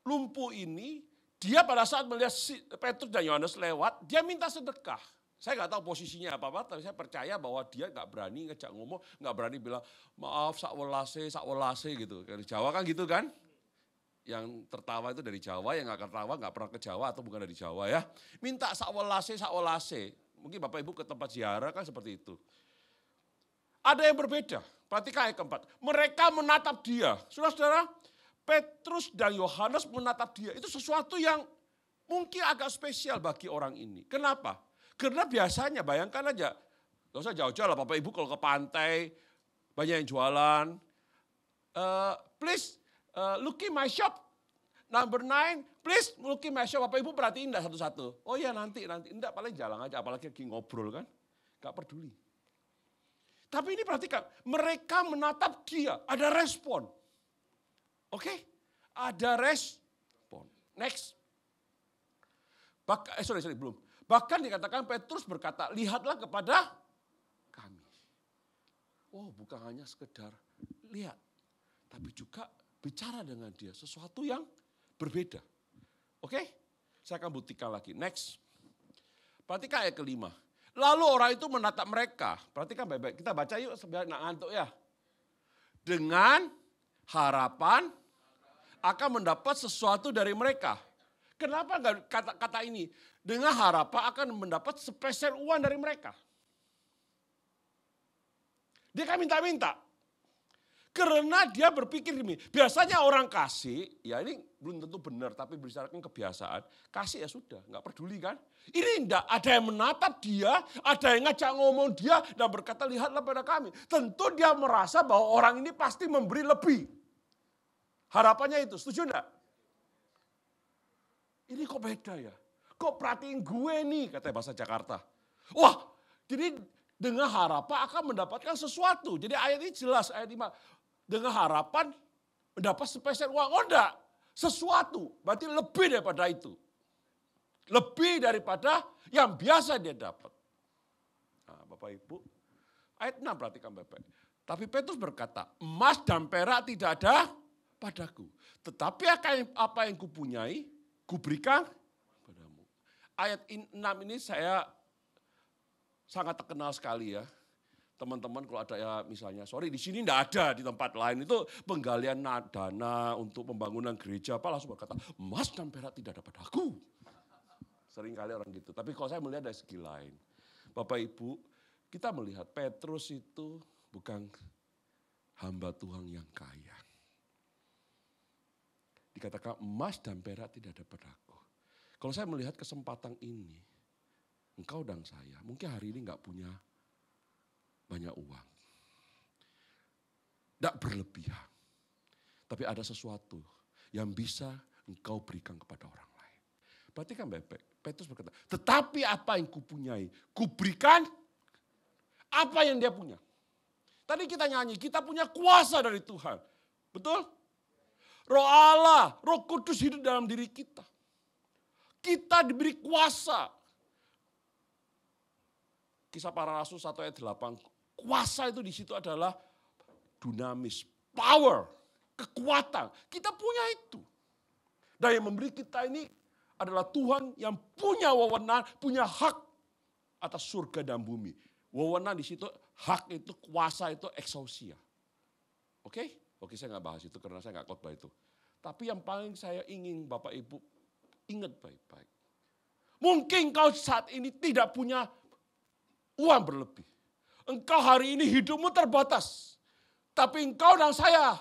lumpuh ini, dia pada saat melihat Petrus dan Yohanes lewat, dia minta sedekah. Saya nggak tahu posisinya apa-apa, tapi saya percaya bahwa dia nggak berani ngejak ngomong, nggak berani bilang, maaf sakwelase gitu. Dari Jawa kan gitu kan. Yang tertawa itu dari Jawa, yang nggak tertawa nggak pernah ke Jawa atau bukan dari Jawa ya. Minta sakwelase. Mungkin Bapak Ibu ke tempat ziarah kan seperti itu. Ada yang berbeda, perhatikan ayat keempat. Mereka menatap dia, saudara-saudara, Petrus dan Yohanes menatap dia. Itu sesuatu yang mungkin agak spesial bagi orang ini. Kenapa? Karena biasanya bayangkan aja, gak usah jauh-jauh lah Bapak Ibu kalau ke pantai, banyak yang jualan. Please look in my shop. Number 9, please look in my shop. Bapak Ibu perhatiin enggak satu-satu. Oh iya nanti. Enggak, paling jalan aja, apalagi lagi ngobrol kan. Gak peduli. Tapi ini perhatikan, mereka menatap dia, ada respon. Oke, ada respon. Next. Belum. Bahkan dikatakan Petrus berkata, lihatlah kepada kami. Oh, bukan hanya sekedar lihat, tapi juga bicara dengan dia sesuatu yang berbeda. Oke? Saya akan buktikan lagi. Next. Perhatikan ayat kelima. Lalu orang itu menatap mereka. Perhatikan baik-baik. Kita baca yuk biar nggak ngantuk ya. Dengan harapan akan mendapat sesuatu dari mereka. Kenapa nggak kata ini? Dengan harapan akan mendapat spesial uang dari mereka. Dia kan minta-minta. Karena dia berpikir gini, biasanya orang kasih, ya ini belum tentu benar, tapi berdasarkan kebiasaan, kasih ya sudah, nggak peduli kan. Ini enggak, ada yang menatap dia, ada yang ngajak ngomong dia, dan berkata, lihatlah pada kami. Tentu dia merasa bahwa orang ini pasti memberi lebih. Harapannya itu, setuju enggak? Ini kok beda ya? Kok perhatiin gue nih, katanya bahasa Jakarta. Wah, jadi dengan harapan akan mendapatkan sesuatu. Jadi ayat ini jelas, ayat 5. Dengan harapan mendapat spesial uang. Oh enggak, sesuatu. Berarti lebih daripada itu. Lebih daripada yang biasa dia dapat. Nah, Bapak Ibu, ayat 6 perhatikan Bapak. Tapi Petrus berkata, emas dan perak tidak ada padaku. Tetapi apa yang kupunyai, kuberikan padamu. Ayat 6 ini saya sangat terkenal sekali ya. Teman-teman kalau ada ya misalnya, sorry di sini enggak ada, di tempat lain itu penggalian dana untuk pembangunan gereja, apa langsung berkata, emas dan perak tidak dapat aku. Sering kali orang gitu. Tapi kalau saya melihat dari segi lain, Bapak Ibu, kita melihat Petrus itu bukan hamba Tuhan yang kaya. Dikatakan emas dan perak tidak dapat aku. Kalau saya melihat kesempatan ini, engkau dan saya mungkin hari ini enggak punya banyak uang. Tidak berlebihan. Tapi ada sesuatu yang bisa engkau berikan kepada orang lain. Perhatikan baik-baik. Petrus berkata, tetapi apa yang kupunyai, kuberikan apa yang dia punya. Tadi kita nyanyi, kita punya kuasa dari Tuhan. Betul? Roh Allah, Roh Kudus hidup dalam diri kita. Kita diberi kuasa. Kisah Para Rasul 1 ayat 8. Kuasa itu di situ adalah dinamis, power, kekuatan. Kita punya itu. Dan yang memberi kita ini adalah Tuhan yang punya wewenang, punya hak atas surga dan bumi. Wewenang di situ, hak itu, kuasa itu exousia. Oke? Oke, saya nggak bahas itu karena saya nggak khotbah itu. Tapi yang paling saya ingin Bapak Ibu ingat baik-baik. Mungkin kau saat ini tidak punya uang berlebih. Engkau hari ini hidupmu terbatas. Tapi engkau dan saya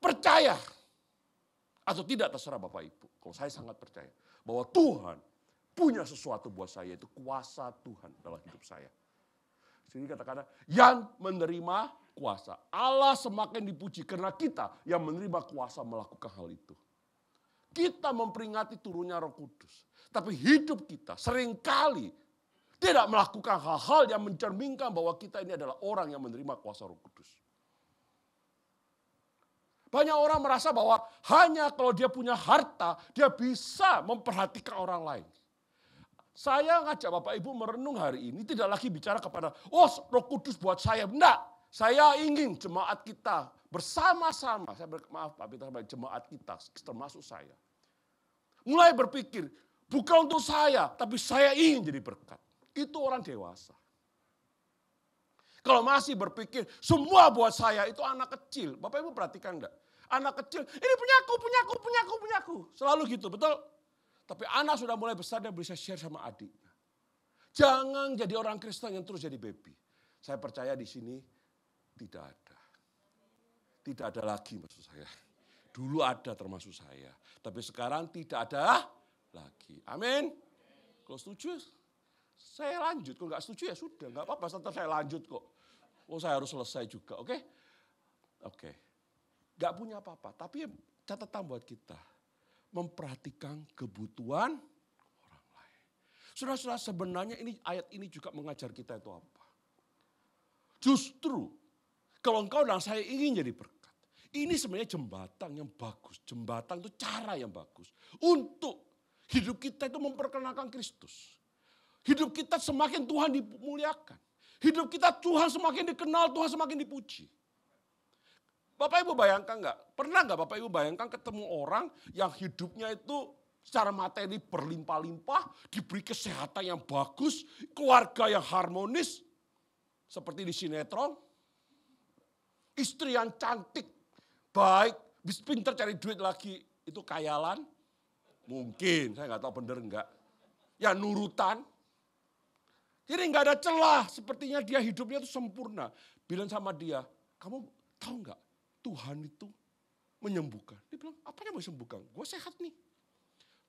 percaya. Atau tidak terserah Bapak Ibu. Kalau saya sangat percaya. Bahwa Tuhan punya sesuatu buat saya. Itu kuasa Tuhan dalam hidup saya. Jadi katakan yang menerima kuasa. Allah semakin dipuji karena kita yang menerima kuasa melakukan hal itu. Kita memperingati turunnya Roh Kudus. Tapi hidup kita seringkali tidak melakukan hal-hal yang mencerminkan bahwa kita ini adalah orang yang menerima kuasa Roh Kudus. Banyak orang merasa bahwa hanya kalau dia punya harta, dia bisa memperhatikan orang lain. Saya ngajak Bapak Ibu merenung hari ini, tidak lagi bicara kepada, oh Roh Kudus buat saya. Enggak, saya ingin jemaat kita bersama-sama, maaf Pak Peter, jemaat kita termasuk saya. Mulai berpikir, bukan untuk saya, tapi saya ingin jadi berkat. Itu orang dewasa. Kalau masih berpikir semua buat saya itu anak kecil. Bapak Ibu perhatikan enggak? Anak kecil, ini punya aku. Selalu gitu, betul? Tapi anak sudah mulai besar dan bisa share sama adiknya. Jangan jadi orang Kristen yang terus jadi baby. Saya percaya di sini tidak ada. Tidak ada lagi maksud saya. Dulu ada termasuk saya. Tapi sekarang tidak ada lagi. Amin. Kalau setuju, saya lanjut. Kalau nggak setuju ya sudah. Nggak apa-apa, tetap saya lanjut kok. Oh saya harus selesai juga, oke? Oke. Nggak punya apa-apa. Tapi catatan buat kita. Memperhatikan kebutuhan orang lain. Saudara-saudara, sebenarnya ini ayat ini juga mengajar kita itu apa? Justru kalau engkau dan saya ingin jadi berkat. Ini sebenarnya jembatan yang bagus. Jembatan itu cara yang bagus. Untuk hidup kita itu memperkenalkan Kristus. Hidup kita semakin Tuhan dimuliakan. Hidup kita Tuhan semakin dikenal, Tuhan semakin dipuji. Bapak Ibu bayangkan nggak? Pernah nggak Bapak Ibu bayangkan ketemu orang yang hidupnya itu secara materi berlimpah-limpah, diberi kesehatan yang bagus, keluarga yang harmonis, seperti di sinetron, istri yang cantik, baik, pinter cari duit lagi, itu khayalan, mungkin, saya nggak tahu bener nggak, ya nurutan. Jadi nggak ada celah, sepertinya dia hidupnya itu sempurna. Bilang sama dia, kamu tahu nggak, Tuhan itu menyembuhkan. Dia bilang, apanya mau sembuhkan? Gue sehat nih.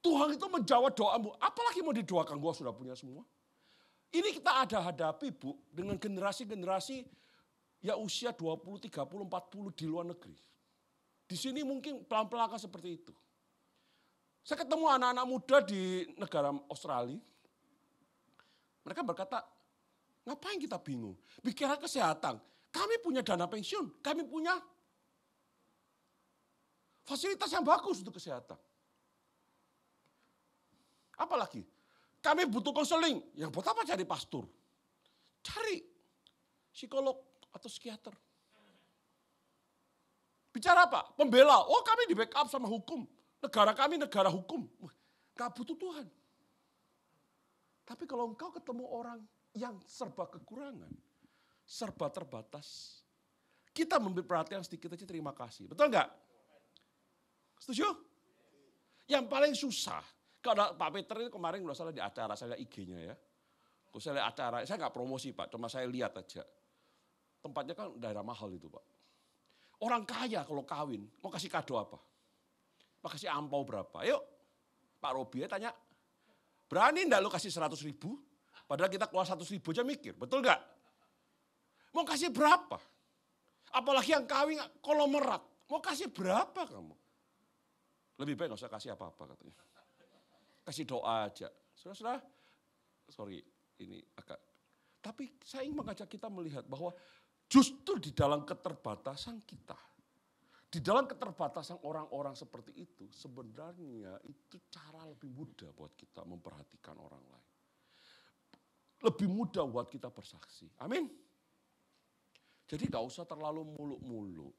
Tuhan itu menjawab doamu, apalagi mau didoakan, gue sudah punya semua. Ini kita ada hadapi Bu, dengan generasi-generasi ya usia 20, 30, 40 di luar negeri. Di sini mungkin pelan-pelan akan seperti itu. Saya ketemu anak-anak muda di negara Australia. Mereka berkata, ngapain kita bingung? Bicara kesehatan, kami punya dana pensiun, kami punya fasilitas yang bagus untuk kesehatan. Apalagi, kami butuh konseling. Yang buat apa cari pastor? Cari psikolog atau psikiater. Bicara apa? Pembela. Oh kami di backup sama hukum. Negara kami negara hukum. Gak butuh Tuhan. Tapi kalau engkau ketemu orang yang serba kekurangan, serba terbatas, kita memberi perhatian sedikit aja terima kasih. Betul nggak? Setuju? Yang paling susah, kalau Pak Peter ini kemarin nggak salah di acara, saya lihat IG-nya ya. Terus saya lihat acara, saya nggak promosi Pak, cuma saya lihat aja. Tempatnya kan daerah mahal itu Pak. Orang kaya kalau kawin, mau kasih kado apa? Mau kasih ampau berapa? Yuk, Pak Robi tanya, berani enggak lu kasih 100.000? Padahal kita keluar 100.000 aja mikir, betul nggak? Mau kasih berapa? Apalagi yang kawin konglomerat, mau kasih berapa kamu? Lebih baik nggak usah kasih apa-apa katanya. Kasih doa aja. Saudara-saudara, sorry ini agak. Tapi saya ingin mengajak kita melihat bahwa justru di dalam keterbatasan kita, di dalam keterbatasan orang-orang seperti itu, sebenarnya itu cara lebih mudah buat kita memperhatikan orang lain. Lebih mudah buat kita bersaksi. Amin. Jadi gak usah terlalu muluk-muluk.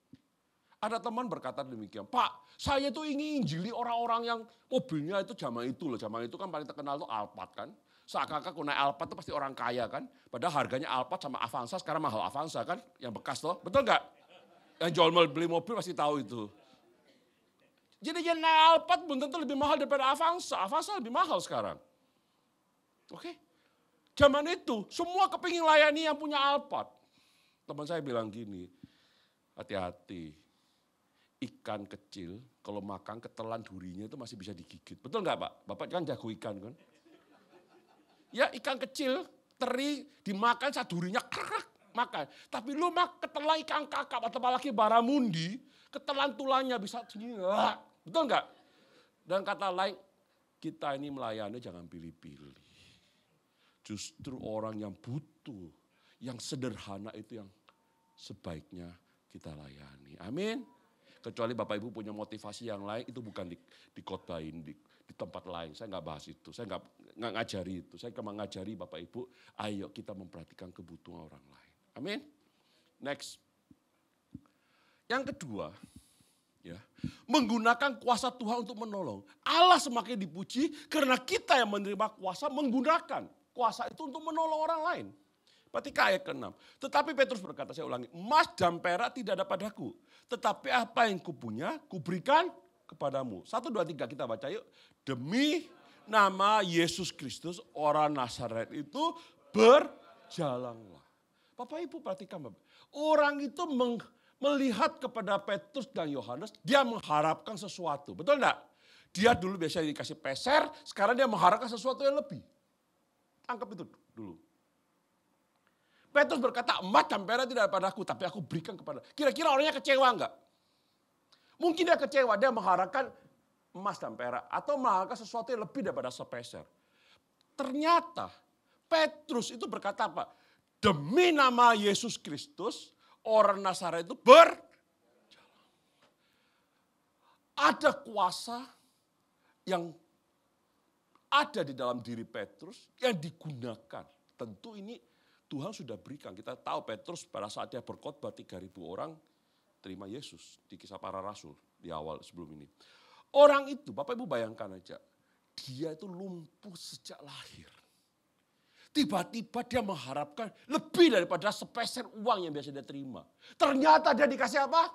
Ada teman berkata demikian, Pak, saya tuh ingin injili orang-orang yang mobilnya itu zaman itu loh. Zaman itu kan paling terkenal tuh Alphard kan. Seakan-akan kalau naik Alphard itu pasti orang kaya kan. Padahal harganya Alphard sama Avanza sekarang mahal Avanza kan. Yang bekas loh, betul nggak? Yang jual beli mobil pasti tahu itu. Jadi yang naik Alphard belum tentu lebih mahal daripada Avanza. Avanza lebih mahal sekarang. Oke? Zaman itu semua kepingin layani yang punya Alphard. Teman saya bilang gini, hati-hati. Ikan kecil kalau makan ketelan durinya itu masih bisa digigit. Betul nggak Pak? Bapak kan jago ikan kan? Ya ikan kecil teri dimakan saat durinya kerak makan. Tapi lu ketelan ikan kakap atau apalagi baramundi, ketelan tulangnya bisa segini. Betul nggak? Dan kata lain, kita ini melayani jangan pilih-pilih. Justru orang yang butuh, yang sederhana itu yang sebaiknya kita layani. Amin. Kecuali Bapak Ibu punya motivasi yang lain, itu bukan dikotbahin di tempat lain. Saya nggak bahas itu, saya nggak ngajari itu. Saya cuma ngajari Bapak Ibu, ayo kita memperhatikan kebutuhan orang lain. Amin. Next. Yang kedua, ya, menggunakan kuasa Tuhan untuk menolong. Allah semakin dipuji karena kita yang menerima kuasa menggunakan kuasa itu untuk menolong orang lain. Perhatikan ayat ke-6. Tetapi Petrus berkata, saya ulangi, emas dan perak tidak ada padaku. Tetapi apa yang kupunya, kuberikan kepadamu. 1, 2, 3 kita baca yuk. Demi nama Yesus Kristus, orang Nazaret itu berjalanlah. Bapak Ibu perhatikan Bapak. Orang itu melihat kepada Petrus dan Yohanes, dia mengharapkan sesuatu. Betul enggak? Dia dulu biasanya dikasih peser, sekarang dia mengharapkan sesuatu yang lebih. Anggap itu dulu. Petrus berkata, emas dan perak tidak ada padaku, tapi aku berikan kepada. Kira-kira orangnya kecewa enggak? Mungkin dia kecewa, dia mengharapkan emas dan perak. Atau mengharapkan sesuatu yang lebih daripada sepeser. Ternyata Petrus itu berkata apa? Demi nama Yesus Kristus, orang Nazaret itu berjalan. Ada kuasa yang ada di dalam diri Petrus yang digunakan. Tentu ini Tuhan sudah berikan. Kita tahu Petrus pada saat dia berkhotbah 3.000 orang terima Yesus di Kisah Para Rasul di awal sebelum ini. Orang itu, Bapak Ibu bayangkan aja, dia itu lumpuh sejak lahir. Tiba-tiba dia mengharapkan lebih daripada sepeser uang yang biasa dia terima. Ternyata dia dikasih apa?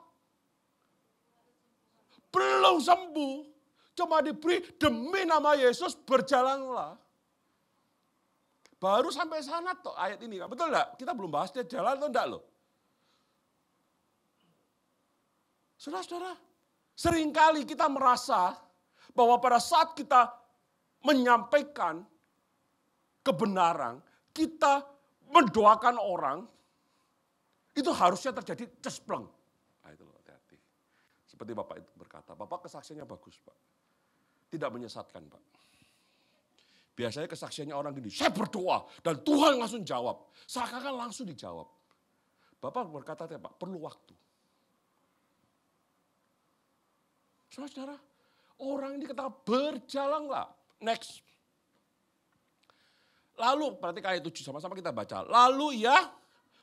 Belum sembuh. Cuma diberi demi nama Yesus berjalanlah. Baru sampai sana toh ayat ini. Betul enggak? Kita belum bahas dia jalan atau enggak loh. Saudara-saudara, seringkali kita merasa bahwa pada saat kita menyampaikan kebenaran, kita mendoakan orang, itu harusnya terjadi cespleng. Nah itu loh, hati-hati. Seperti Bapak itu berkata, Bapak kesaksiannya bagus Pak. Tidak menyesatkan Pak. Biasanya kesaksiannya orang gini, saya berdoa dan Tuhan langsung jawab. Seakan-akan langsung dijawab. Bapak berkata, Pak, perlu waktu. Saudara, orang ini kata berjalanlah. Next. Lalu, perhatikan ayat 7, sama-sama kita baca. Lalu ia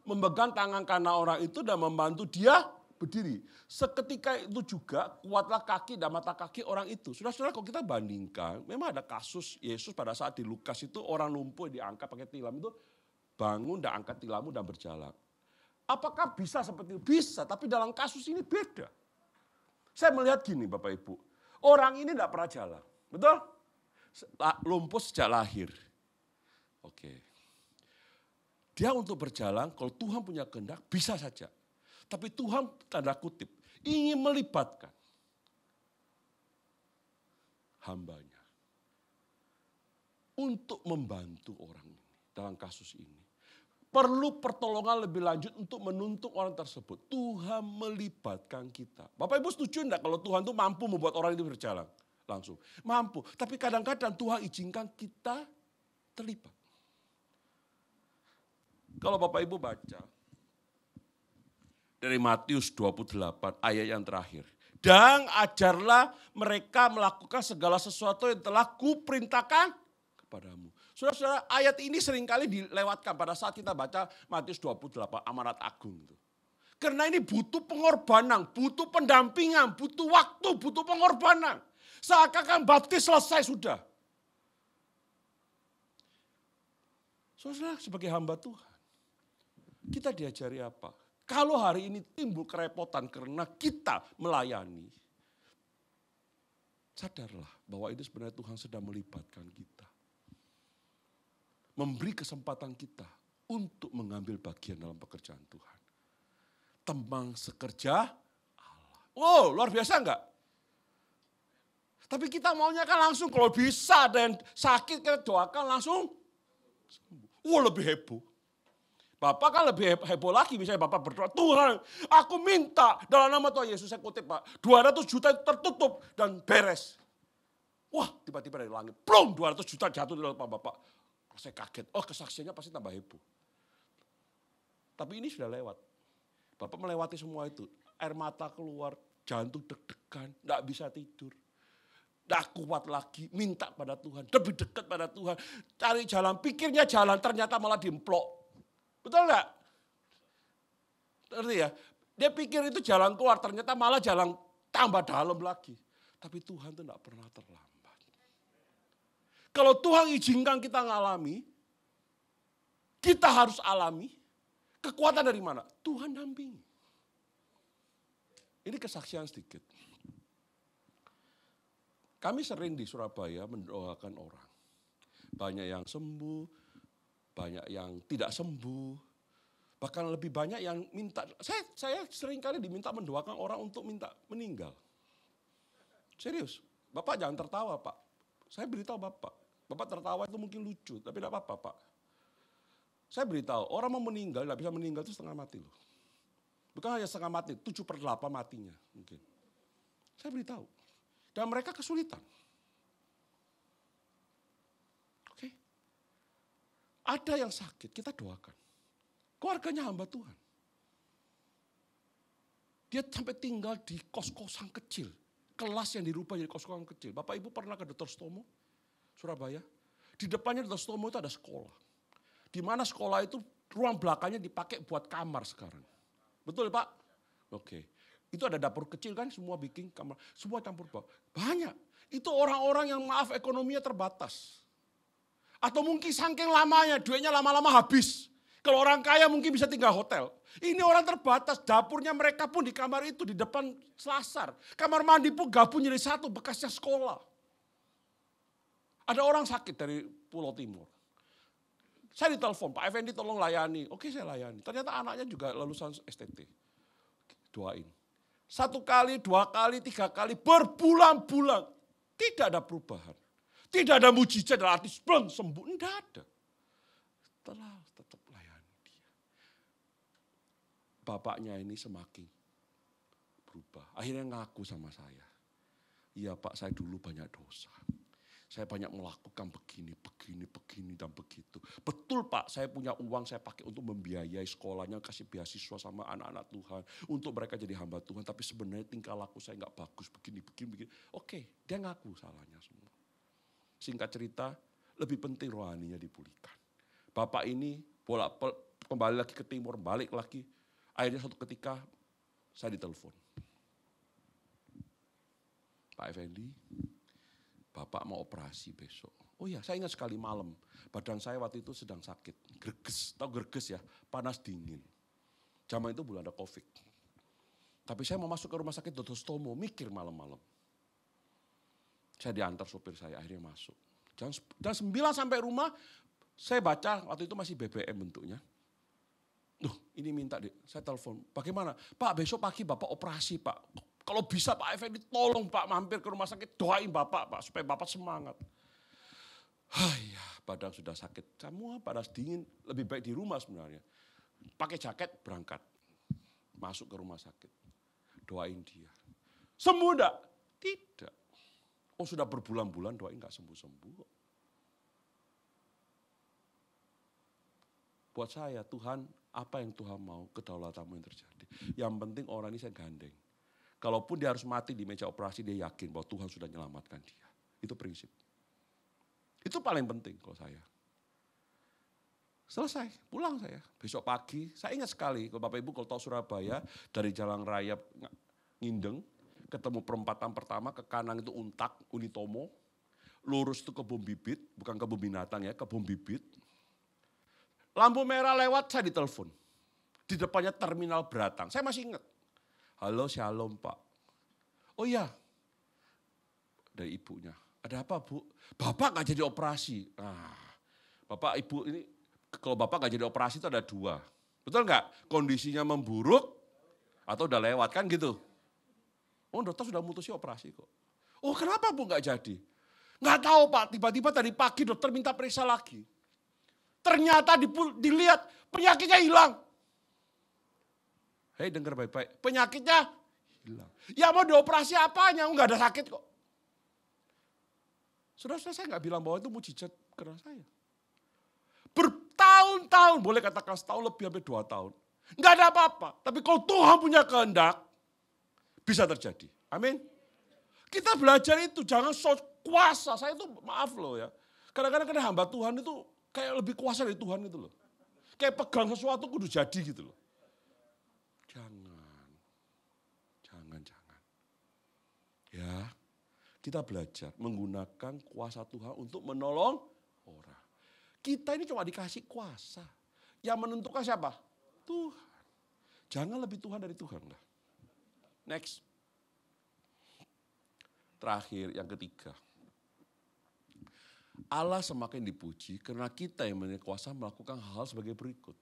memegang tangan kanan orang itu dan membantu dia berdiri. Seketika itu juga kuatlah kaki dan mata kaki orang itu. Saudara-saudara, kalau kita bandingkan, memang ada kasus Yesus pada saat di Lukas itu orang lumpuh diangkat pakai tilam itu bangun dan angkat tilammu dan berjalan. Apakah bisa seperti itu? Bisa, tapi dalam kasus ini beda. Saya melihat gini Bapak Ibu, orang ini tidak pernah jalan, betul? Lumpuh sejak lahir. Oke. Dia untuk berjalan, kalau Tuhan punya kehendak, bisa saja. Tapi Tuhan, tanda kutip, ingin melibatkan hambanya. Untuk membantu orang ini, dalam kasus ini. Perlu pertolongan lebih lanjut untuk menuntun orang tersebut. Tuhan melibatkan kita. Bapak Ibu setuju enggak kalau Tuhan itu mampu membuat orang itu berjalan? Langsung. Mampu. Tapi kadang-kadang Tuhan izinkan kita terlibat. Kalau Bapak Ibu baca dari Matius 28 ayat yang terakhir. Dan ajarlah mereka melakukan segala sesuatu yang telah kuperintahkan kepadamu. Saudara-saudara, ayat ini seringkali dilewatkan pada saat kita baca Matius 28 amanat agung itu. Karena ini butuh pengorbanan, butuh pendampingan, butuh waktu, butuh pengorbanan. Seakan-akan baptis selesai sudah. Saudara, sebagai hamba Tuhan, kita diajari apa? Kalau hari ini timbul kerepotan karena kita melayani, sadarlah bahwa ini sebenarnya Tuhan sedang melibatkan kita. Memberi kesempatan kita untuk mengambil bagian dalam pekerjaan Tuhan. Teman sekerja Allah. Oh, luar biasa enggak? Tapi kita maunya kan langsung, kalau bisa ada yang sakit kita doakan langsung sembuh. Oh, lebih heboh. Bapak kan lebih heboh lagi, misalnya Bapak berdoa, Tuhan aku minta dalam nama Tuhan Yesus, saya kutip Pak, 200 juta itu tertutup dan beres. Wah, tiba-tiba dari langit, plong 200 juta jatuh di dalam Bapak. Saya kaget, oh kesaksiannya pasti tambah heboh. Tapi ini sudah lewat. Bapak melewati semua itu, air mata keluar, jantung deg-degan, gak bisa tidur. Gak kuat lagi, minta pada Tuhan, lebih dekat pada Tuhan. Cari jalan, pikirnya jalan, ternyata malah diemplok. Betul enggak? Ngerti ya? Dia pikir itu jalan keluar, ternyata malah jalan tambah dalam lagi. Tapi Tuhan itu enggak pernah terlambat. Kalau Tuhan izinkan kita ngalami, kita harus alami. Kekuatan dari mana? Tuhan dampingi. Ini kesaksian sedikit. Kami sering di Surabaya mendoakan orang. Banyak yang sembuh, banyak yang tidak sembuh, bahkan lebih banyak yang minta. Saya sering kali diminta mendoakan orang untuk minta meninggal. Serius, Bapak jangan tertawa Pak. Saya beritahu Bapak tertawa itu mungkin lucu, tapi tidak apa-apa Pak. Saya beritahu, orang mau meninggal, tidak bisa meninggal itu setengah mati loh. Bukan hanya setengah mati, 7/8 matinya mungkin. Saya beritahu, dan mereka kesulitan. Ada yang sakit, kita doakan. Keluarganya hamba Tuhan. Dia sampai tinggal di kos-kosan kecil. Kelas yang dirubah jadi kos-kosan kecil. Bapak Ibu pernah ke Dr. Stomo, Surabaya? Di depannya Dr. Stomo itu ada sekolah. Di mana sekolah itu ruang belakangnya dipakai buat kamar sekarang. Betul Pak? Oke. Itu ada dapur kecil kan, semua bikin kamar, semua campur baur. Banyak. Itu orang-orang yang maaf ekonominya terbatas. Atau mungkin saking lamanya, duitnya lama-lama habis. Kalau orang kaya mungkin bisa tinggal hotel. Ini orang terbatas, dapurnya mereka pun di kamar itu, di depan selasar. Kamar mandi pun gabung jadi satu, bekasnya sekolah. Ada orang sakit dari Pulau Timur. Saya ditelepon, Pak Effendi tolong layani. Oke, saya layani. Ternyata anaknya juga lulusan STT. Doain. 1 kali, 2 kali, 3 kali, berbulan-bulan. Tidak ada perubahan. Tidak ada mujizat dalam arti sembuh. Tidak ada. Tetap layani dia. Bapaknya ini semakin berubah. Akhirnya ngaku sama saya. Iya Pak, saya dulu banyak dosa. Saya banyak melakukan begini, dan begitu. Betul Pak, saya punya uang saya pakai untuk membiayai sekolahnya, kasih beasiswa sama anak-anak Tuhan. Untuk mereka jadi hamba Tuhan, tapi sebenarnya tingkah laku saya nggak bagus, begini. Oke, dia ngaku salahnya semua. Singkat cerita, lebih penting rohaninya dipulihkan. Bapak ini kembali lagi ke timur, balik lagi. Akhirnya suatu ketika saya ditelepon. Pak Effendi, Bapak mau operasi besok. Oh iya, saya ingat sekali malam. Badan saya waktu itu sedang sakit. Greges, tahu greges ya? Panas dingin. Zaman itu belum ada COVID. Tapi saya mau masuk ke rumah sakit Dr. Stomo, mikir malam-malam. Saya diantar sopir saya, akhirnya masuk. Jam 9 sampai rumah, saya baca, waktu itu masih BBM bentuknya. Ini minta, saya telepon, bagaimana? Pak, besok pagi Bapak operasi Pak. Kalau bisa Pak Effendi tolong Pak mampir ke rumah sakit, doain Bapak Pak, supaya Bapak semangat. Ya, badan sudah sakit, semua panas dingin, lebih baik di rumah sebenarnya. Pakai jaket, berangkat. Masuk ke rumah sakit, doain dia. Sembuh enggak? Tidak. Oh sudah berbulan-bulan doain enggak sembuh-sembuh. Buat saya, Tuhan, apa yang Tuhan mau, kedaulatanmu yang terjadi. Yang penting orang ini saya gandeng. Kalaupun dia harus mati di meja operasi, dia yakin bahwa Tuhan sudah menyelamatkan dia. Itu prinsip. Itu paling penting kalau saya. Selesai, pulang saya. Besok pagi, saya ingat sekali, kalau Bapak Ibu kalau tahu Surabaya, dari Jalan Raya Ngindeng, ketemu perempatan pertama, ke kanan itu Untak, Unitomo. Lurus itu kebun bibit, bukan kebun binatang ya, kebun bibit. Lampu merah lewat, saya ditelepon. Di depannya terminal Beratang, saya masih ingat. Halo, shalom Pak. Oh iya, dari ibunya. Ada apa Bu? Bapak gak jadi operasi. Bapak ibu ini, kalau Bapak gak jadi operasi itu ada 2. Betul gak? Kondisinya memburuk atau udah lewat kan gitu. Oh dokter sudah mutusin operasi kok. Oh kenapa Bu gak jadi? Gak tahu Pak, tiba-tiba tadi pagi dokter minta periksa lagi. Ternyata dilihat penyakitnya hilang. Hei dengar baik-baik, penyakitnya hilang. Ya mau dioperasi apanya, enggak ada sakit kok. Saudara-saudara saya enggak bilang bahwa itu mujizat karena saya. Bertahun-tahun, boleh katakan setahun lebih sampai 2 tahun. Enggak ada apa-apa, tapi kalau Tuhan punya kehendak, bisa terjadi. Amin. Kita belajar itu, jangan sok kuasa. Saya itu maaf loh ya. Kadang-kadang hamba Tuhan itu kayak lebih kuasa dari Tuhan itu loh. Kayak pegang sesuatu kudu jadi gitu loh. Jangan. Ya, kita belajar menggunakan kuasa Tuhan untuk menolong orang. Kita ini cuma dikasih kuasa. Yang menentukan siapa? Tuhan. Jangan lebih Tuhan dari Tuhan lah. Next. Terakhir, yang ketiga. Allah semakin dipuji karena kita yang memiliki kuasa melakukan hal sebagai berikut.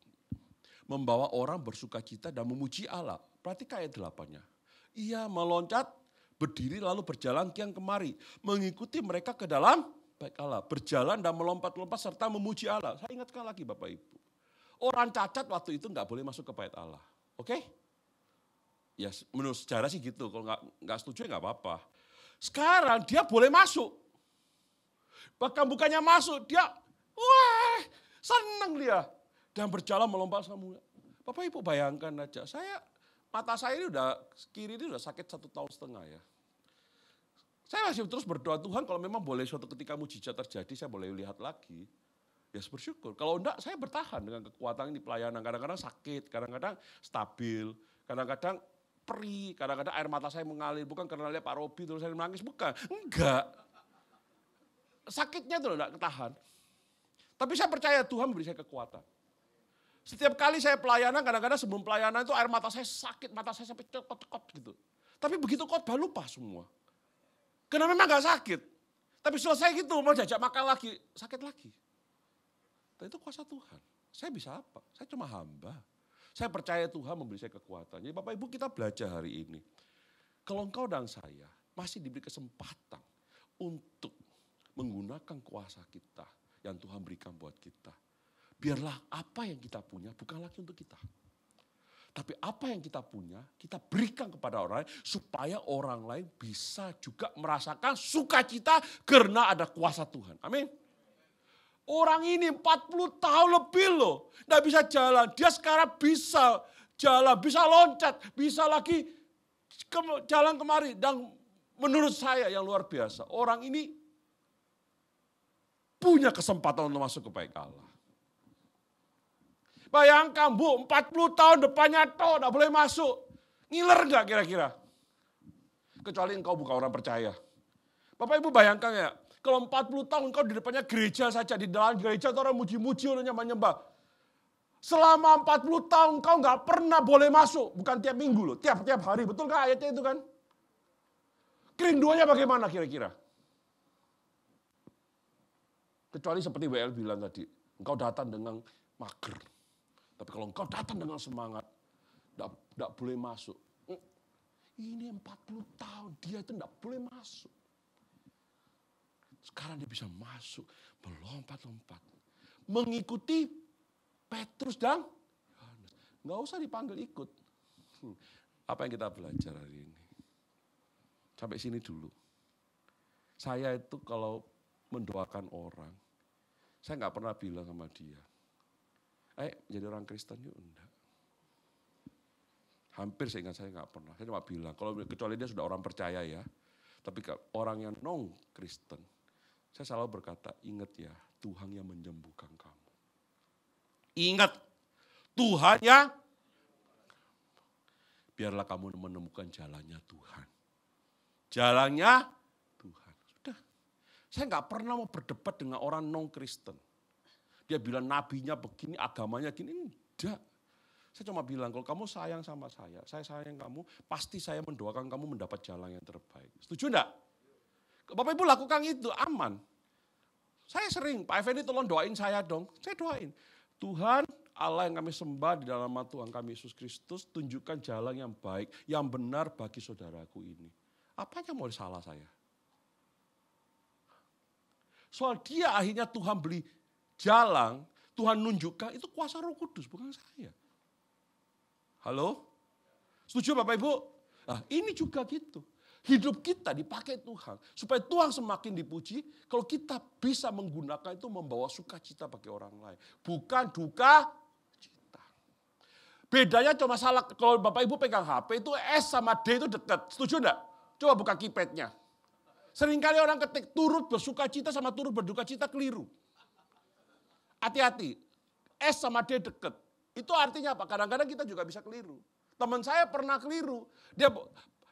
Membawa orang bersuka cita dan memuji Allah. Perhatikan ayat 8-nya. Ia meloncat, berdiri lalu berjalan kian kemari. Mengikuti mereka ke dalam baik Allah. Berjalan dan melompat-lompat serta memuji Allah. Saya ingatkan lagi Bapak Ibu. Orang cacat waktu itu nggak boleh masuk ke bait Allah. Oke? Ya menurut sejarah sih gitu. Kalau nggak setuju ya nggak apa-apa. Sekarang dia boleh masuk. Bahkan bukannya masuk, dia senang dia. Dan berjalan melompat sama. Bapak Ibu bayangkan aja, mata saya ini kiri ini udah sakit 1,5 tahun ya. Saya masih terus berdoa Tuhan kalau memang boleh suatu ketika mujizat terjadi, saya boleh lihat lagi. Ya bersyukur. Kalau enggak, saya bertahan dengan kekuatan di pelayanan. Kadang-kadang sakit, kadang-kadang stabil, kadang-kadang perih, kadang-kadang air mata saya mengalir, bukan karena lihat Pak Robi terus saya menangis, bukan. Enggak. Sakitnya itu enggak ketahan. Tapi saya percaya Tuhan memberi saya kekuatan. Setiap kali saya pelayanan, kadang-kadang sebelum pelayanan itu air mata saya sakit, mata saya sampai cekot-cekot gitu. Tapi begitu khotbah lupa semua. Karena memang enggak sakit. Tapi selesai gitu, mau jajak makan lagi, sakit lagi. Dan itu kuasa Tuhan. Saya bisa apa? Saya cuma hamba. Saya percaya Tuhan memberi saya kekuatan. Jadi Bapak Ibu kita belajar hari ini. Kalau engkau dan saya masih diberi kesempatan untuk menggunakan kuasa kita yang Tuhan berikan buat kita. Biarlah apa yang kita punya bukan lagi untuk kita. Tapi apa yang kita punya, kita berikan kepada orang lain supaya orang lain bisa juga merasakan sukacita karena ada kuasa Tuhan. Amin. Orang ini 40 tahun lebih loh, nggak bisa jalan. Dia sekarang bisa jalan, bisa loncat, bisa lagi jalan kemari. Dan menurut saya yang luar biasa, orang ini punya kesempatan untuk masuk ke baik Allah. Bayangkan Bu, 40 tahun depannya toh nggak boleh masuk. Ngiler nggak kira-kira? Kecuali engkau bukan orang percaya. Bapak Ibu bayangkan ya, kalau 40 tahun engkau di depannya gereja saja, di dalam gereja itu orang muji-muji, orang nyembah-nyembah. Selama 40 tahun engkau nggak pernah boleh masuk, bukan tiap minggu loh, tiap hari. Betul kan ayatnya itu kan? Kerinduannya bagaimana kira-kira? Kecuali seperti WL bilang tadi, engkau datang dengan mager. Tapi kalau engkau datang dengan semangat, enggak boleh masuk. Ini 40 tahun, dia itu enggak boleh masuk. Sekarang dia bisa masuk, melompat-lompat. Mengikuti Petrus dan Yohanes. Enggak usah dipanggil ikut. Apa yang kita belajar hari ini? Sampai sini dulu. Saya itu kalau mendoakan orang, saya enggak pernah bilang sama dia, jadi orang Kristen yuk, enggak. Hampir seingat saya enggak pernah. Saya cuma bilang, kalau kecuali dia sudah orang percaya ya. Tapi orang yang non-Kristen, saya selalu berkata, ingat ya, Tuhan yang menyembuhkan kamu. Ingat, Tuhan yang, biarlah kamu menemukan jalannya Tuhan. Jalannya Tuhan. Sudah. Saya enggak pernah mau berdebat dengan orang non-Kristen. Dia bilang nabinya begini, agamanya gini, enggak. Saya cuma bilang, kalau kamu sayang sama saya sayang kamu, pasti saya mendoakan kamu mendapat jalan yang terbaik. Setuju enggak? Bapak Ibu lakukan itu, aman. Saya sering, Pak Effendi tolong doain saya dong. Saya doain. Tuhan Allah yang kami sembah di dalam nama Tuhan kami Yesus Kristus, tunjukkan jalan yang baik, yang benar bagi saudaraku ini. Apa yang mau salah saya? Soal dia akhirnya Tuhan beli jalan, Tuhan nunjukkan, itu kuasa Roh Kudus, bukan saya. Halo? Setuju Bapak Ibu? Nah, ini juga gitu. Hidup kita dipakai Tuhan. Supaya Tuhan semakin dipuji, kalau kita bisa menggunakan itu membawa sukacita bagi orang lain. Bukan duka cita. Bedanya cuma salah, kalau Bapak Ibu pegang HP itu S sama D itu dekat. Setuju enggak? Coba buka keypadnya. Seringkali orang ketik turut bersukacita sama turut berduka cita keliru. Hati-hati, S sama D deket. Itu artinya apa? Kadang-kadang kita juga bisa keliru. Teman saya pernah keliru.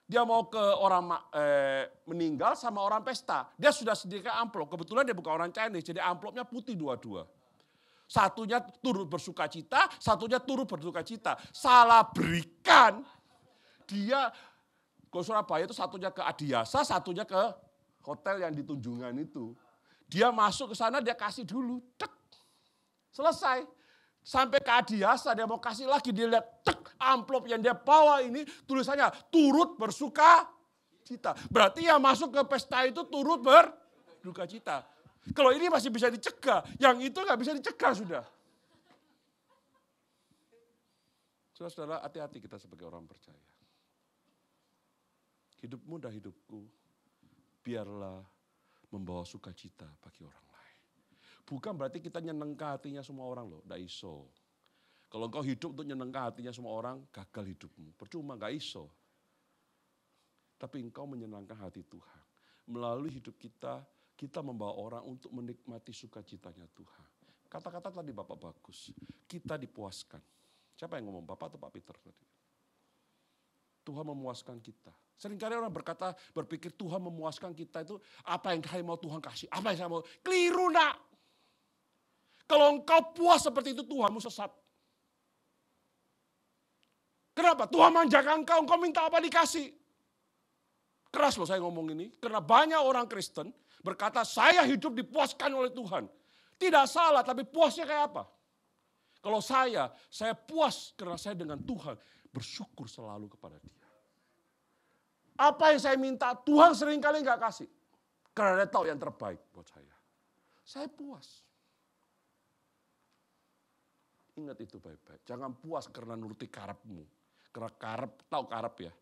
Dia mau ke orang meninggal sama orang pesta. Dia sudah sediakan amplop. Kebetulan dia bukan orang Chinese, jadi amplopnya putih dua-dua. Satunya turut bersukacita, satunya turut berduka cita. Salah berikan. Dia ke Surabaya itu satunya ke Adiasa, satunya ke hotel yang di Tunjungan itu. Dia masuk ke sana, dia kasih dulu. Cek. Selesai. Sampai ke Adiasa, dia mau kasih lagi, dia lihat cek, amplop yang dia bawa ini tulisannya turut bersuka cita. Berarti yang masuk ke pesta itu turut berduka cita. Kalau ini masih bisa dicegah, yang itu nggak bisa dicegah sudah. Saudara-saudara, hati-hati kita sebagai orang percaya. Hidupmu dan hidupku, biarlah membawa sukacita bagi orang lain. Bukan berarti kita nyenengkan hatinya semua orang loh, enggak iso. Kalau engkau hidup untuk nyenengkan hatinya semua orang, gagal hidupmu. Percuma, enggak iso. Tapi engkau menyenangkan hati Tuhan. Melalui hidup kita, kita membawa orang untuk menikmati sukacitanya Tuhan. Kata-kata tadi Bapak bagus, kita dipuaskan. Siapa yang ngomong, Bapak atau Pak Peter tadi? Tuhan memuaskan kita. Seringkali orang berpikir Tuhan memuaskan kita itu apa yang saya mau Tuhan kasih. Apa yang saya mau. Keliru nak. Kalau engkau puas seperti itu Tuhanmu sesat. Kenapa? Tuhan manjakan engkau minta apa dikasih. Keras loh saya ngomong ini. Karena banyak orang Kristen berkata saya hidup dipuaskan oleh Tuhan. Tidak salah tapi puasnya kayak apa? Kalau saya puas karena saya dengan Tuhan bersyukur selalu kepada Dia. Apa yang saya minta Tuhan seringkali nggak kasih. Karena Dia tahu yang terbaik buat saya. Saya puas. Ingat itu baik-baik. Jangan puas karena nuruti karepmu. Karena tahu karep ya.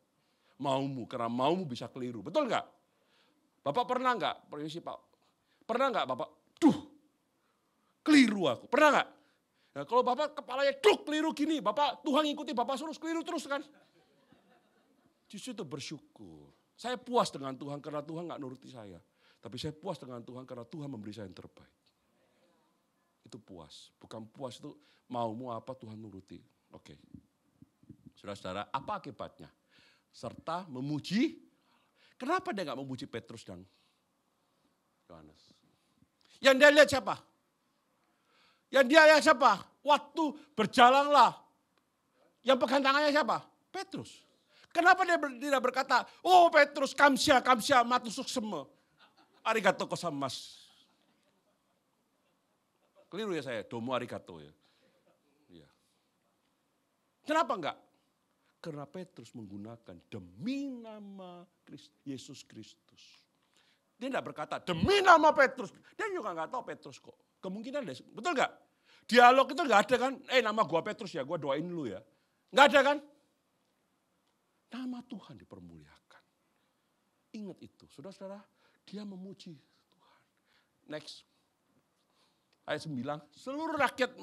Maumu, karena maumu bisa keliru. Betul nggak? Bapak pernah nggak? Permisi Pak. Pernah nggak Bapak? Keliru aku. Pernah nggak? Nah, kalau Bapak kepalanya keliru gini, Bapak Tuhan ngikuti Bapak suruh keliru terus kan? Justru itu bersyukur. Saya puas dengan Tuhan karena Tuhan nggak nuruti saya. Tapi saya puas dengan Tuhan karena Tuhan memberi saya yang terbaik. Itu puas. Bukan puas itu maumu apa Tuhan nuruti. Oke. Saudara-saudara, apa akibatnya? Serta memuji. Kenapa dia nggak memuji Petrus dan Yohanes? Yang dia lihat siapa? Yang dia lihat siapa? Waktu berjalanlah. Yang pegang tangannya siapa? Petrus. Kenapa dia tidak berkata, oh Petrus, kamsia, matusuk semua. Arigato kosamas. Keliru ya saya, domo arigato ya. Iya. Kenapa enggak? Karena Petrus menggunakan demi nama Yesus Kristus. Dia tidak berkata demi nama Petrus. Dia juga enggak tahu Petrus kok. Kemungkinan deh, betul enggak? Dialog itu enggak ada kan? Nama gua Petrus ya, gua doain lu ya. Enggak ada kan? Nama Tuhan dipermuliakan. Ingat itu, saudara-saudara, dia memuji Tuhan. Next. Ayat 9, seluruh rakyat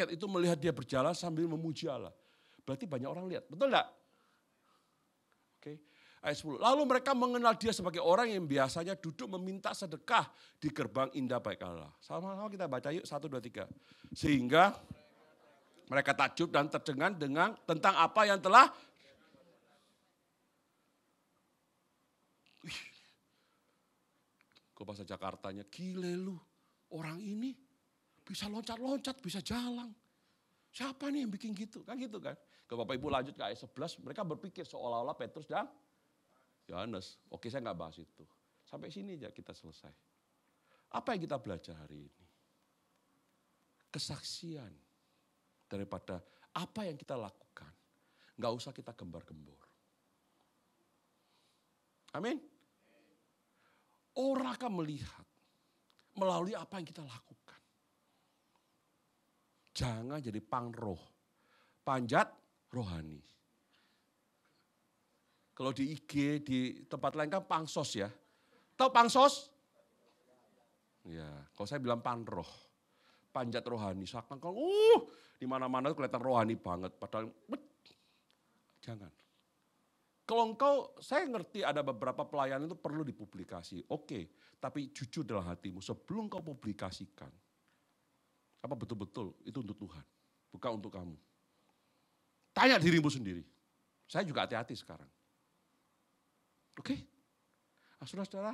itu melihat dia berjalan sambil memuji Allah. Berarti banyak orang lihat, betul enggak? Oke. Ayat 10, lalu mereka mengenal dia sebagai orang yang biasanya duduk meminta sedekah di gerbang indah baik Allah. Sama-sama kita baca yuk, 1, 2, 3. Sehingga mereka takjub dan tercengang dengan tentang apa yang telah kok bahasa Jakartanya, gile lu, orang ini bisa loncat-loncat, bisa jalan. Siapa nih yang bikin gitu? Kan gitu kan. Kalau Bapak Ibu lanjut ke ayat 11, mereka berpikir seolah-olah Petrus dan Yohanes. Oke, saya nggak bahas itu. Sampai sini aja kita selesai. Apa yang kita belajar hari ini? Kesaksian daripada apa yang kita lakukan. Nggak usah kita gembar-gembor. Amin. Orang akan melihat melalui apa yang kita lakukan. Jangan jadi pangroh, panjat rohani. Kalau di IG, di tempat lain kan pangsos ya. Tahu pangsos? Ya, kalau saya bilang panroh, panjat rohani. Seakan kalau di mana-mana kelihatan rohani banget. Padahal jangan. Kalau engkau, saya ngerti ada beberapa pelayanan itu perlu dipublikasi. Oke, tapi jujur dalam hatimu sebelum kau publikasikan. Apa betul-betul itu untuk Tuhan, bukan untuk kamu. Tanya dirimu sendiri. Saya juga hati-hati sekarang. Oke? Nah, saudara-saudara,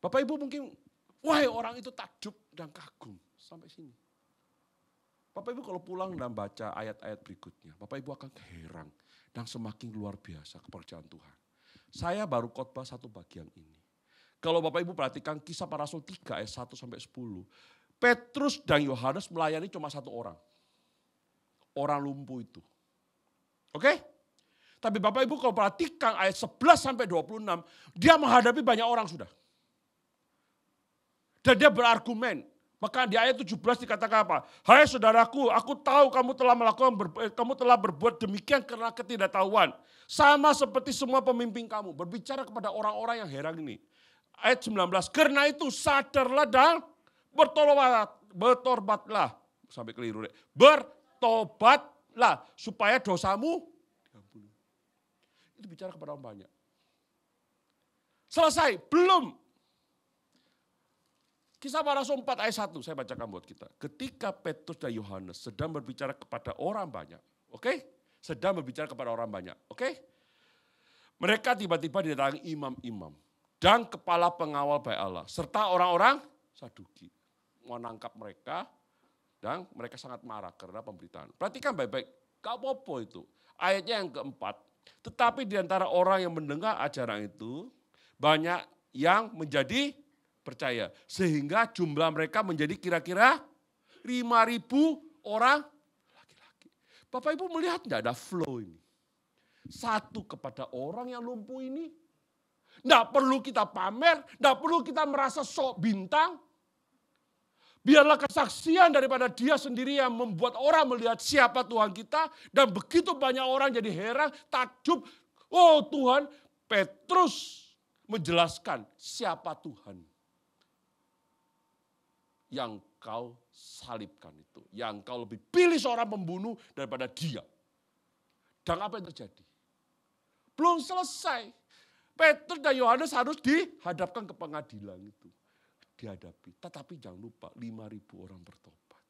Bapak Ibu mungkin, wahai orang itu takjub dan kagum. Sampai sini. Bapak Ibu kalau pulang dan baca ayat-ayat berikutnya, Bapak Ibu akan heran. Dan semakin luar biasa kepercayaan Tuhan. Saya baru khotbah satu bagian ini. Kalau Bapak Ibu perhatikan kisah para rasul 3 ayat 1 sampai 10. Petrus dan Yohanes melayani cuma satu orang. Orang lumpuh itu. Oke? Tapi Bapak Ibu kalau perhatikan ayat 11 sampai 26. Dia menghadapi banyak orang sudah. Dan dia berargumen. Maka di ayat 17 dikatakan apa? Hai saudaraku, aku tahu kamu telah berbuat demikian karena ketidaktahuan. Sama seperti semua pemimpin kamu. Berbicara kepada orang-orang yang heran ini. Ayat 19, karena itu sadarlah dan bertobatlah. Sampai keliru deh. Bertobatlah supaya dosamu diampuni. Itu bicara kepada orang banyak. Selesai, belum. Kisah para rasul 4 ayat 1 saya bacakan buat kita. Ketika Petrus dan Yohanes sedang berbicara kepada orang banyak. Oke? sedang berbicara kepada orang banyak. Oke? Mereka tiba-tiba didatangi imam-imam dan kepala pengawal Bait Allah serta orang-orang Saduki. Mau nangkap mereka dan mereka sangat marah karena pemberitaan. Perhatikan baik-baik, gak apa-apa itu. Ayatnya yang keempat, tetapi di antara orang yang mendengar ajaran itu, banyak yang menjadi percaya. Sehingga jumlah mereka menjadi kira-kira 5.000 orang laki-laki. Bapak Ibu melihat enggak ada flow ini? Satu kepada orang yang lumpuh ini. Enggak perlu kita pamer, enggak perlu kita merasa sok bintang. Biarlah kesaksian daripada dia sendiri yang membuat orang melihat siapa Tuhan kita. Dan begitu banyak orang jadi heran, takjub. Oh Tuhan, Petrus menjelaskan siapa Tuhan yang kau salibkan itu. Yang kau lebih pilih seorang pembunuh daripada dia. Dan apa yang terjadi? Belum selesai. Petrus dan Yohanes harus dihadapkan ke pengadilan itu. Dihadapi. Tetapi jangan lupa 5.000 orang bertobat.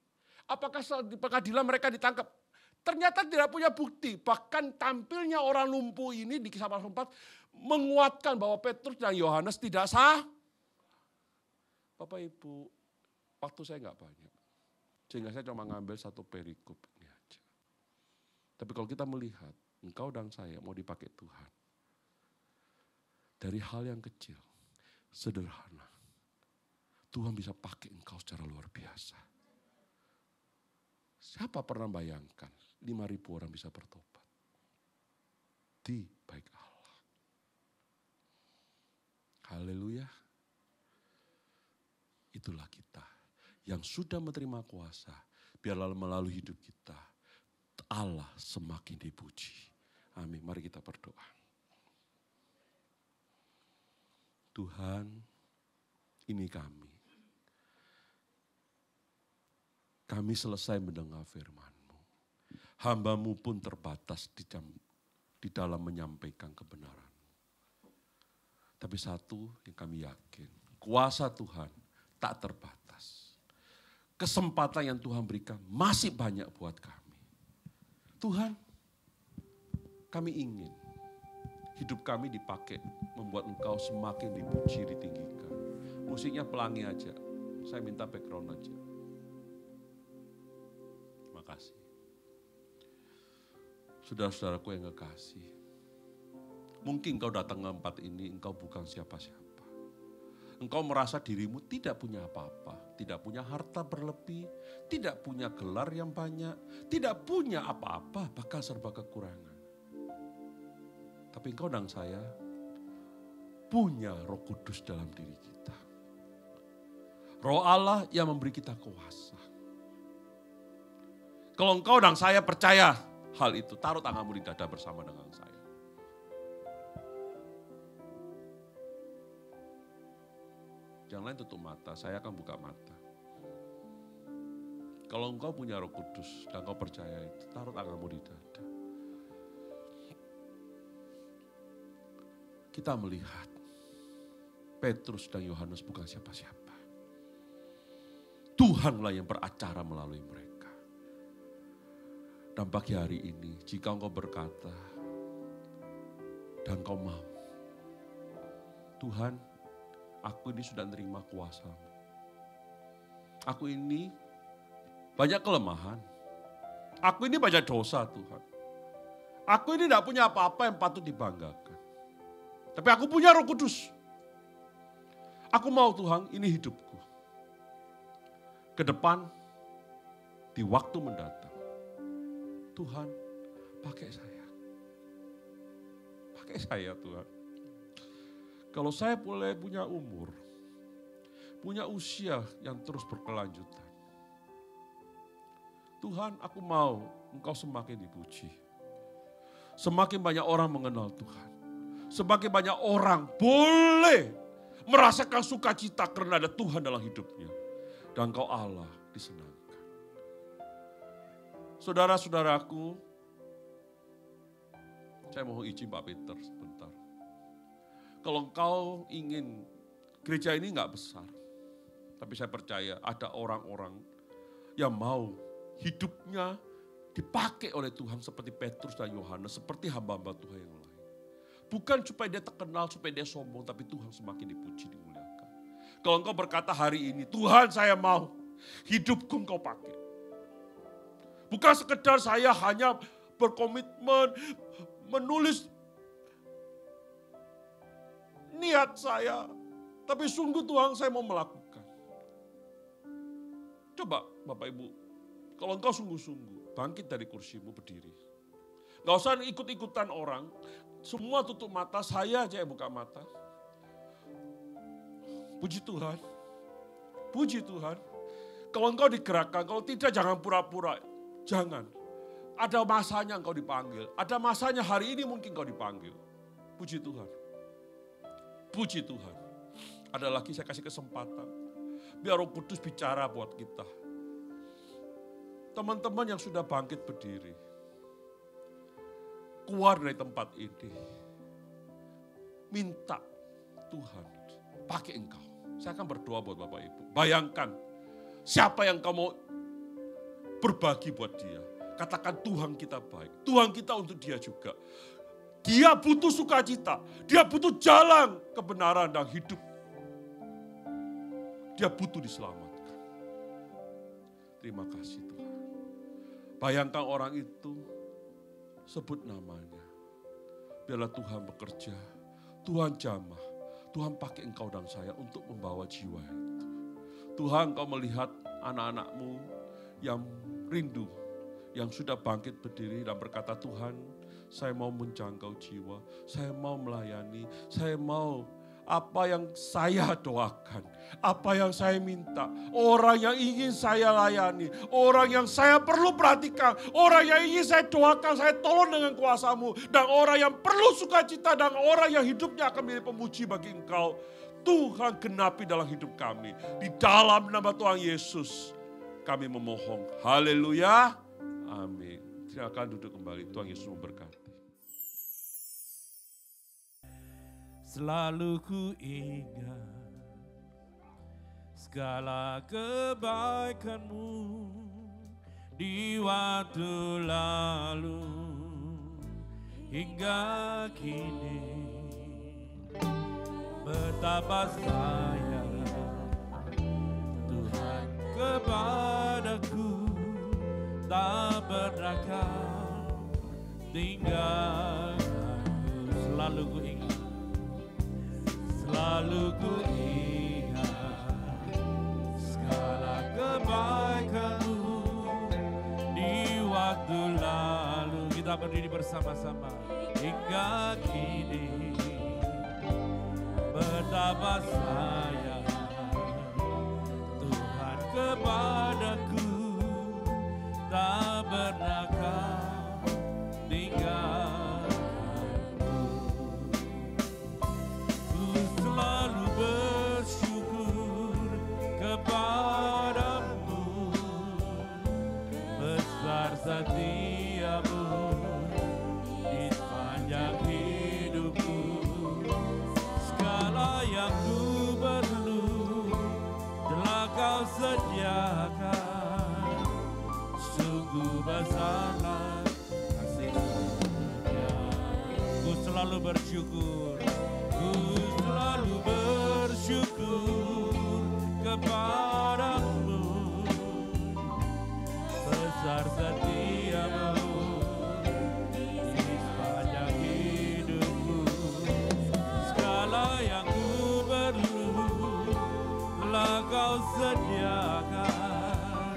Apakah di pengadilan mereka ditangkap? Ternyata tidak punya bukti. Bahkan tampilnya orang lumpuh ini di Kisah Pasal 4 menguatkan bahwa Petrus dan Yohanes tidak sah. Bapak Ibu, waktu saya nggak banyak. Sehingga saya cuma ngambil satu perikop ini aja. Tapi kalau kita melihat, engkau dan saya mau dipakai Tuhan. Dari hal yang kecil, sederhana. Tuhan bisa pakai engkau secara luar biasa. Siapa pernah bayangkan 5.000 orang bisa bertobat? Di baik Allah. Haleluya. Itulah kita yang sudah menerima kuasa. Biarlah melalui hidup kita, Allah semakin dipuji. Amin. Mari kita berdoa. Tuhan, ini kami. Kami selesai mendengar firman-Mu. Hamba-Mu pun terbatas di dalam menyampaikan kebenaran. Tapi satu yang kami yakin, kuasa Tuhan tak terbatas. Kesempatan yang Tuhan berikan masih banyak buat kami. Tuhan, kami ingin hidup kami dipakai membuat Engkau semakin dipuji, ditinggikan. Musiknya pelangi aja, saya minta background aja. Kasih. Saudara-saudaraku yang kekasih, mungkin engkau datang ke tempat ini, engkau bukan siapa-siapa. Engkau merasa dirimu tidak punya apa-apa, tidak punya harta berlebih, tidak punya gelar yang banyak, tidak punya apa-apa, bahkan serba kekurangan. Tapi engkau dan saya punya Roh Kudus dalam diri kita. Roh Allah yang memberi kita kuasa. Kalau engkau dan saya percaya hal itu, taruh tanganmu di dada bersama dengan saya. Jangan lain tutup mata, saya akan buka mata. Kalau engkau punya Roh Kudus dan engkau percaya itu, taruh tanganmu di dada. Kita melihat Petrus dan Yohanes bukan siapa-siapa. Tuhanlah yang beracara melalui mereka. Dan pagi hari ini, jika engkau berkata, dan engkau mau, Tuhan, aku ini sudah menerima kuasa-Mu. Aku ini banyak kelemahan. Aku ini banyak dosa, Tuhan. Aku ini tidak punya apa-apa yang patut dibanggakan. Tapi aku punya Roh Kudus. Aku mau Tuhan, ini hidupku. Ke depan, di waktu mendatang. Tuhan, pakai saya. Pakai saya Tuhan. Kalau saya boleh punya umur, punya usia yang terus berkelanjutan. Tuhan, aku mau Engkau semakin dipuji. Semakin banyak orang mengenal Tuhan. Semakin banyak orang boleh merasakan sukacita karena ada Tuhan dalam hidupnya. Dan Engkau Allah disenangkan. Saudara-saudaraku, saya mau izin Pak Peter sebentar. Kalau engkau ingin, gereja ini enggak besar. Tapi saya percaya ada orang-orang yang mau hidupnya dipakai oleh Tuhan seperti Petrus dan Yohanes, seperti hamba-hamba Tuhan yang lain. Bukan supaya dia terkenal, supaya dia sombong, tapi Tuhan semakin dipuji, dimuliakan. Kalau engkau berkata hari ini, Tuhan saya mau hidupku engkau pakai. Bukan sekedar saya hanya berkomitmen menulis niat saya, tapi sungguh Tuhan saya mau melakukan. Coba Bapak Ibu, kalau engkau sungguh-sungguh, bangkit dari kursimu berdiri. Gak usah ikut-ikutan orang, semua tutup mata, saya aja yang buka mata. Puji Tuhan, puji Tuhan. Kalau engkau digerakkan, kalau tidak jangan pura-pura, jangan. Ada masanya engkau dipanggil, ada masanya hari ini mungkin engkau dipanggil. Puji Tuhan, puji Tuhan. Ada lagi saya kasih kesempatan, biar Roh Kudus bicara buat kita. Teman-teman yang sudah bangkit berdiri, keluar dari tempat ini. Minta Tuhan pakai engkau. Saya akan berdoa buat Bapak Ibu. Bayangkan siapa yang kamu berbagi buat dia. Katakan Tuhan kita baik. Tuhan kita untuk dia juga. Dia butuh sukacita. Dia butuh jalan kebenaran dan hidup. Dia butuh diselamatkan. Terima kasih Tuhan. Bayangkan orang itu, sebut namanya. Biarlah Tuhan bekerja, Tuhan jamah, Tuhan pakai engkau dan saya untuk membawa jiwa itu. Tuhan, engkau melihat anak-anakmu yang rindu, yang sudah bangkit berdiri dan berkata, Tuhan saya mau menjangkau jiwa, saya mau melayani, saya mau apa yang saya doakan, apa yang saya minta, orang yang ingin saya layani, orang yang saya perlu perhatikan, orang yang ingin saya doakan, saya tolong dengan kuasa-Mu, dan orang yang perlu sukacita dan orang yang hidupnya akan menjadi pemuji bagi Engkau. Tuhan genapi dalam hidup kami. Di dalam nama Tuhan Yesus kami memohon. Haleluya. Amin. Silakan duduk kembali. Tuhan Yesus memberkati. Selalu ku ingat segala kebaikan-Mu di waktu lalu hingga kini. Betapa sayang Tuhan kepadaku, tak pernah Kau tinggalkanku. Selalu ku ingat, selalu ku ingat segala kebaikan-Mu di waktu lalu. Kita berdiri bersama-sama hingga kini. Betapa sayang Tuhan kepadaku, tak pernah Kau tinggalkanku. Ku selalu bersyukur kepadamu, besar setia-Mu di sepanjang hidupku. Segala yang ku perlu telah Kau sediakan, sungguh besarlah kasih setia. Ku selalu bersyukur, ku selalu bersyukur kepadamu, besar setia-Mu di sepanjang hidupku. Segala yang ku perlu telah Kau sediakan,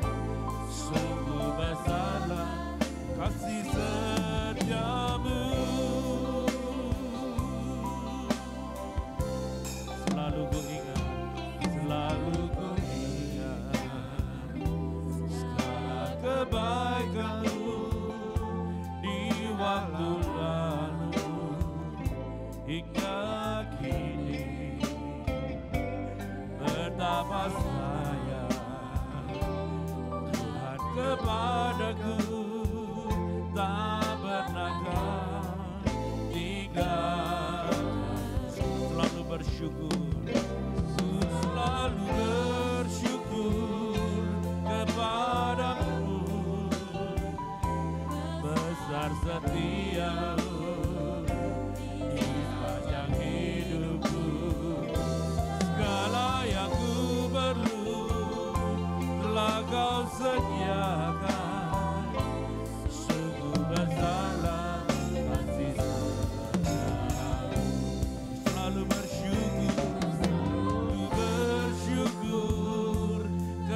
sungguh besarlah kasih setia-Mu. Selalu ku ingat, selalu ku ingat segala kebaikan-Mu di waktu lalu hingga kini. Betapa sayang Tuhan kepadaku, tak pernah Kau tinggalkan. Selalu bersyukur, ku selalu bersyukur kepadamu,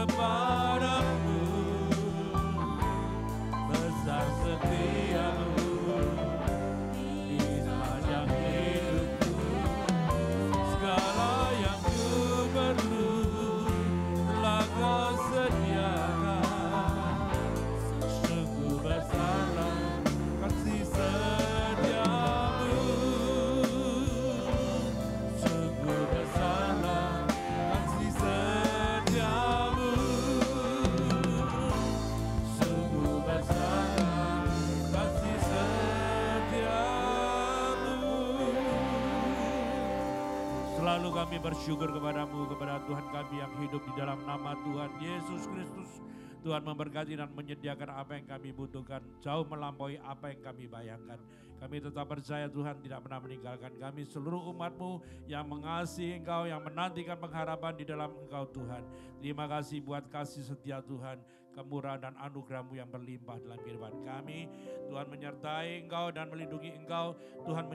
kepadamu, besar setiamu di sepanjang hidupku. Segala yang ku perlu telah kau sediakan. Sungguh besarlah kasih setiamu, sungguh besarlah kasih setiamu, sungguh besarlah kasih setiamu. Selalu kami bersyukur kepadamu, kepada Tuhan kami yang hidup di dalam nama Tuhan Yesus Kristus. Tuhan memberkati dan menyediakan apa yang kami butuhkan, jauh melampaui apa yang kami bayangkan. Kami tetap percaya Tuhan tidak pernah meninggalkan kami, seluruh umat-Mu yang mengasihi Engkau, yang menantikan pengharapan di dalam Engkau Tuhan. Terima kasih buat kasih setia Tuhan, kemurahan dan anugerah-Mu yang berlimpah dalam kehidupan kami. Tuhan menyertai Engkau dan melindungi Engkau. Tuhan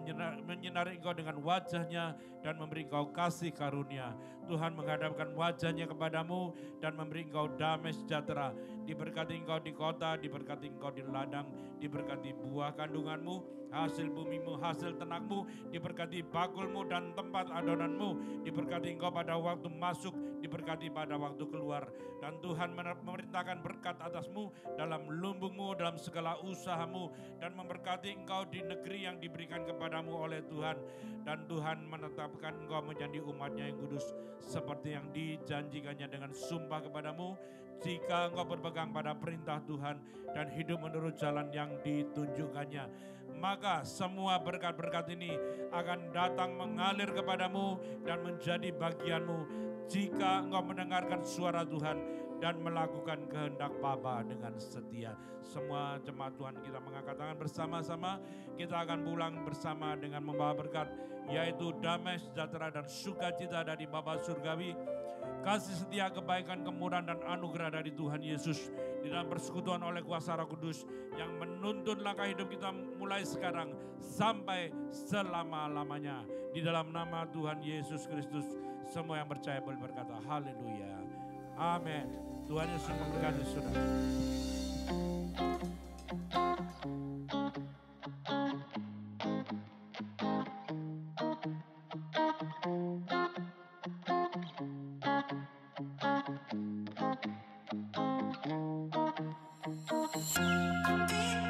menyinari Engkau dengan wajah-Nya dan memberi Engkau kasih karunia. Tuhan menghadapkan wajah-Nya kepadamu dan memberi Engkau damai sejahtera. Diberkati Engkau di kota, diberkati Engkau di ladang, diberkati buah kandunganmu, hasil bumimu, hasil tenakmu, diberkati bakulmu dan tempat adonanmu, diberkati Engkau pada waktu masuk, diberkati pada waktu keluar. Dan Tuhan memerintahkan berkat atasmu dalam lumbungmu, dalam segala usahamu, dan memberkati Engkau di negeri yang diberikan kepadamu oleh Tuhan. Dan Tuhan menetapkan Engkau menjadi umat-Nya yang kudus, seperti yang dijanjikannya dengan sumpah kepadamu, jika Engkau berpegang pada perintah Tuhan dan hidup menurut jalan yang ditunjukkannya. Maka semua berkat-berkat ini akan datang mengalir kepadamu dan menjadi bagianmu jika engkau mendengarkan suara Tuhan dan melakukan kehendak Bapa dengan setia. Semua jemaat Tuhan kita mengangkat tangan bersama-sama. Kita akan pulang bersama dengan membawa berkat, yaitu damai, sejahtera dan sukacita dari Bapa Surgawi, kasih setia, kebaikan, kemurahan dan anugerah dari Tuhan Yesus di dalam persekutuan oleh kuasa Roh Kudus yang menuntun langkah hidup kita mulai sekarang sampai selama-lamanya. Di dalam nama Tuhan Yesus Kristus, semua yang percaya boleh berkata haleluya. Amin. Tuhan Yesus memberkati saudara. Thank you.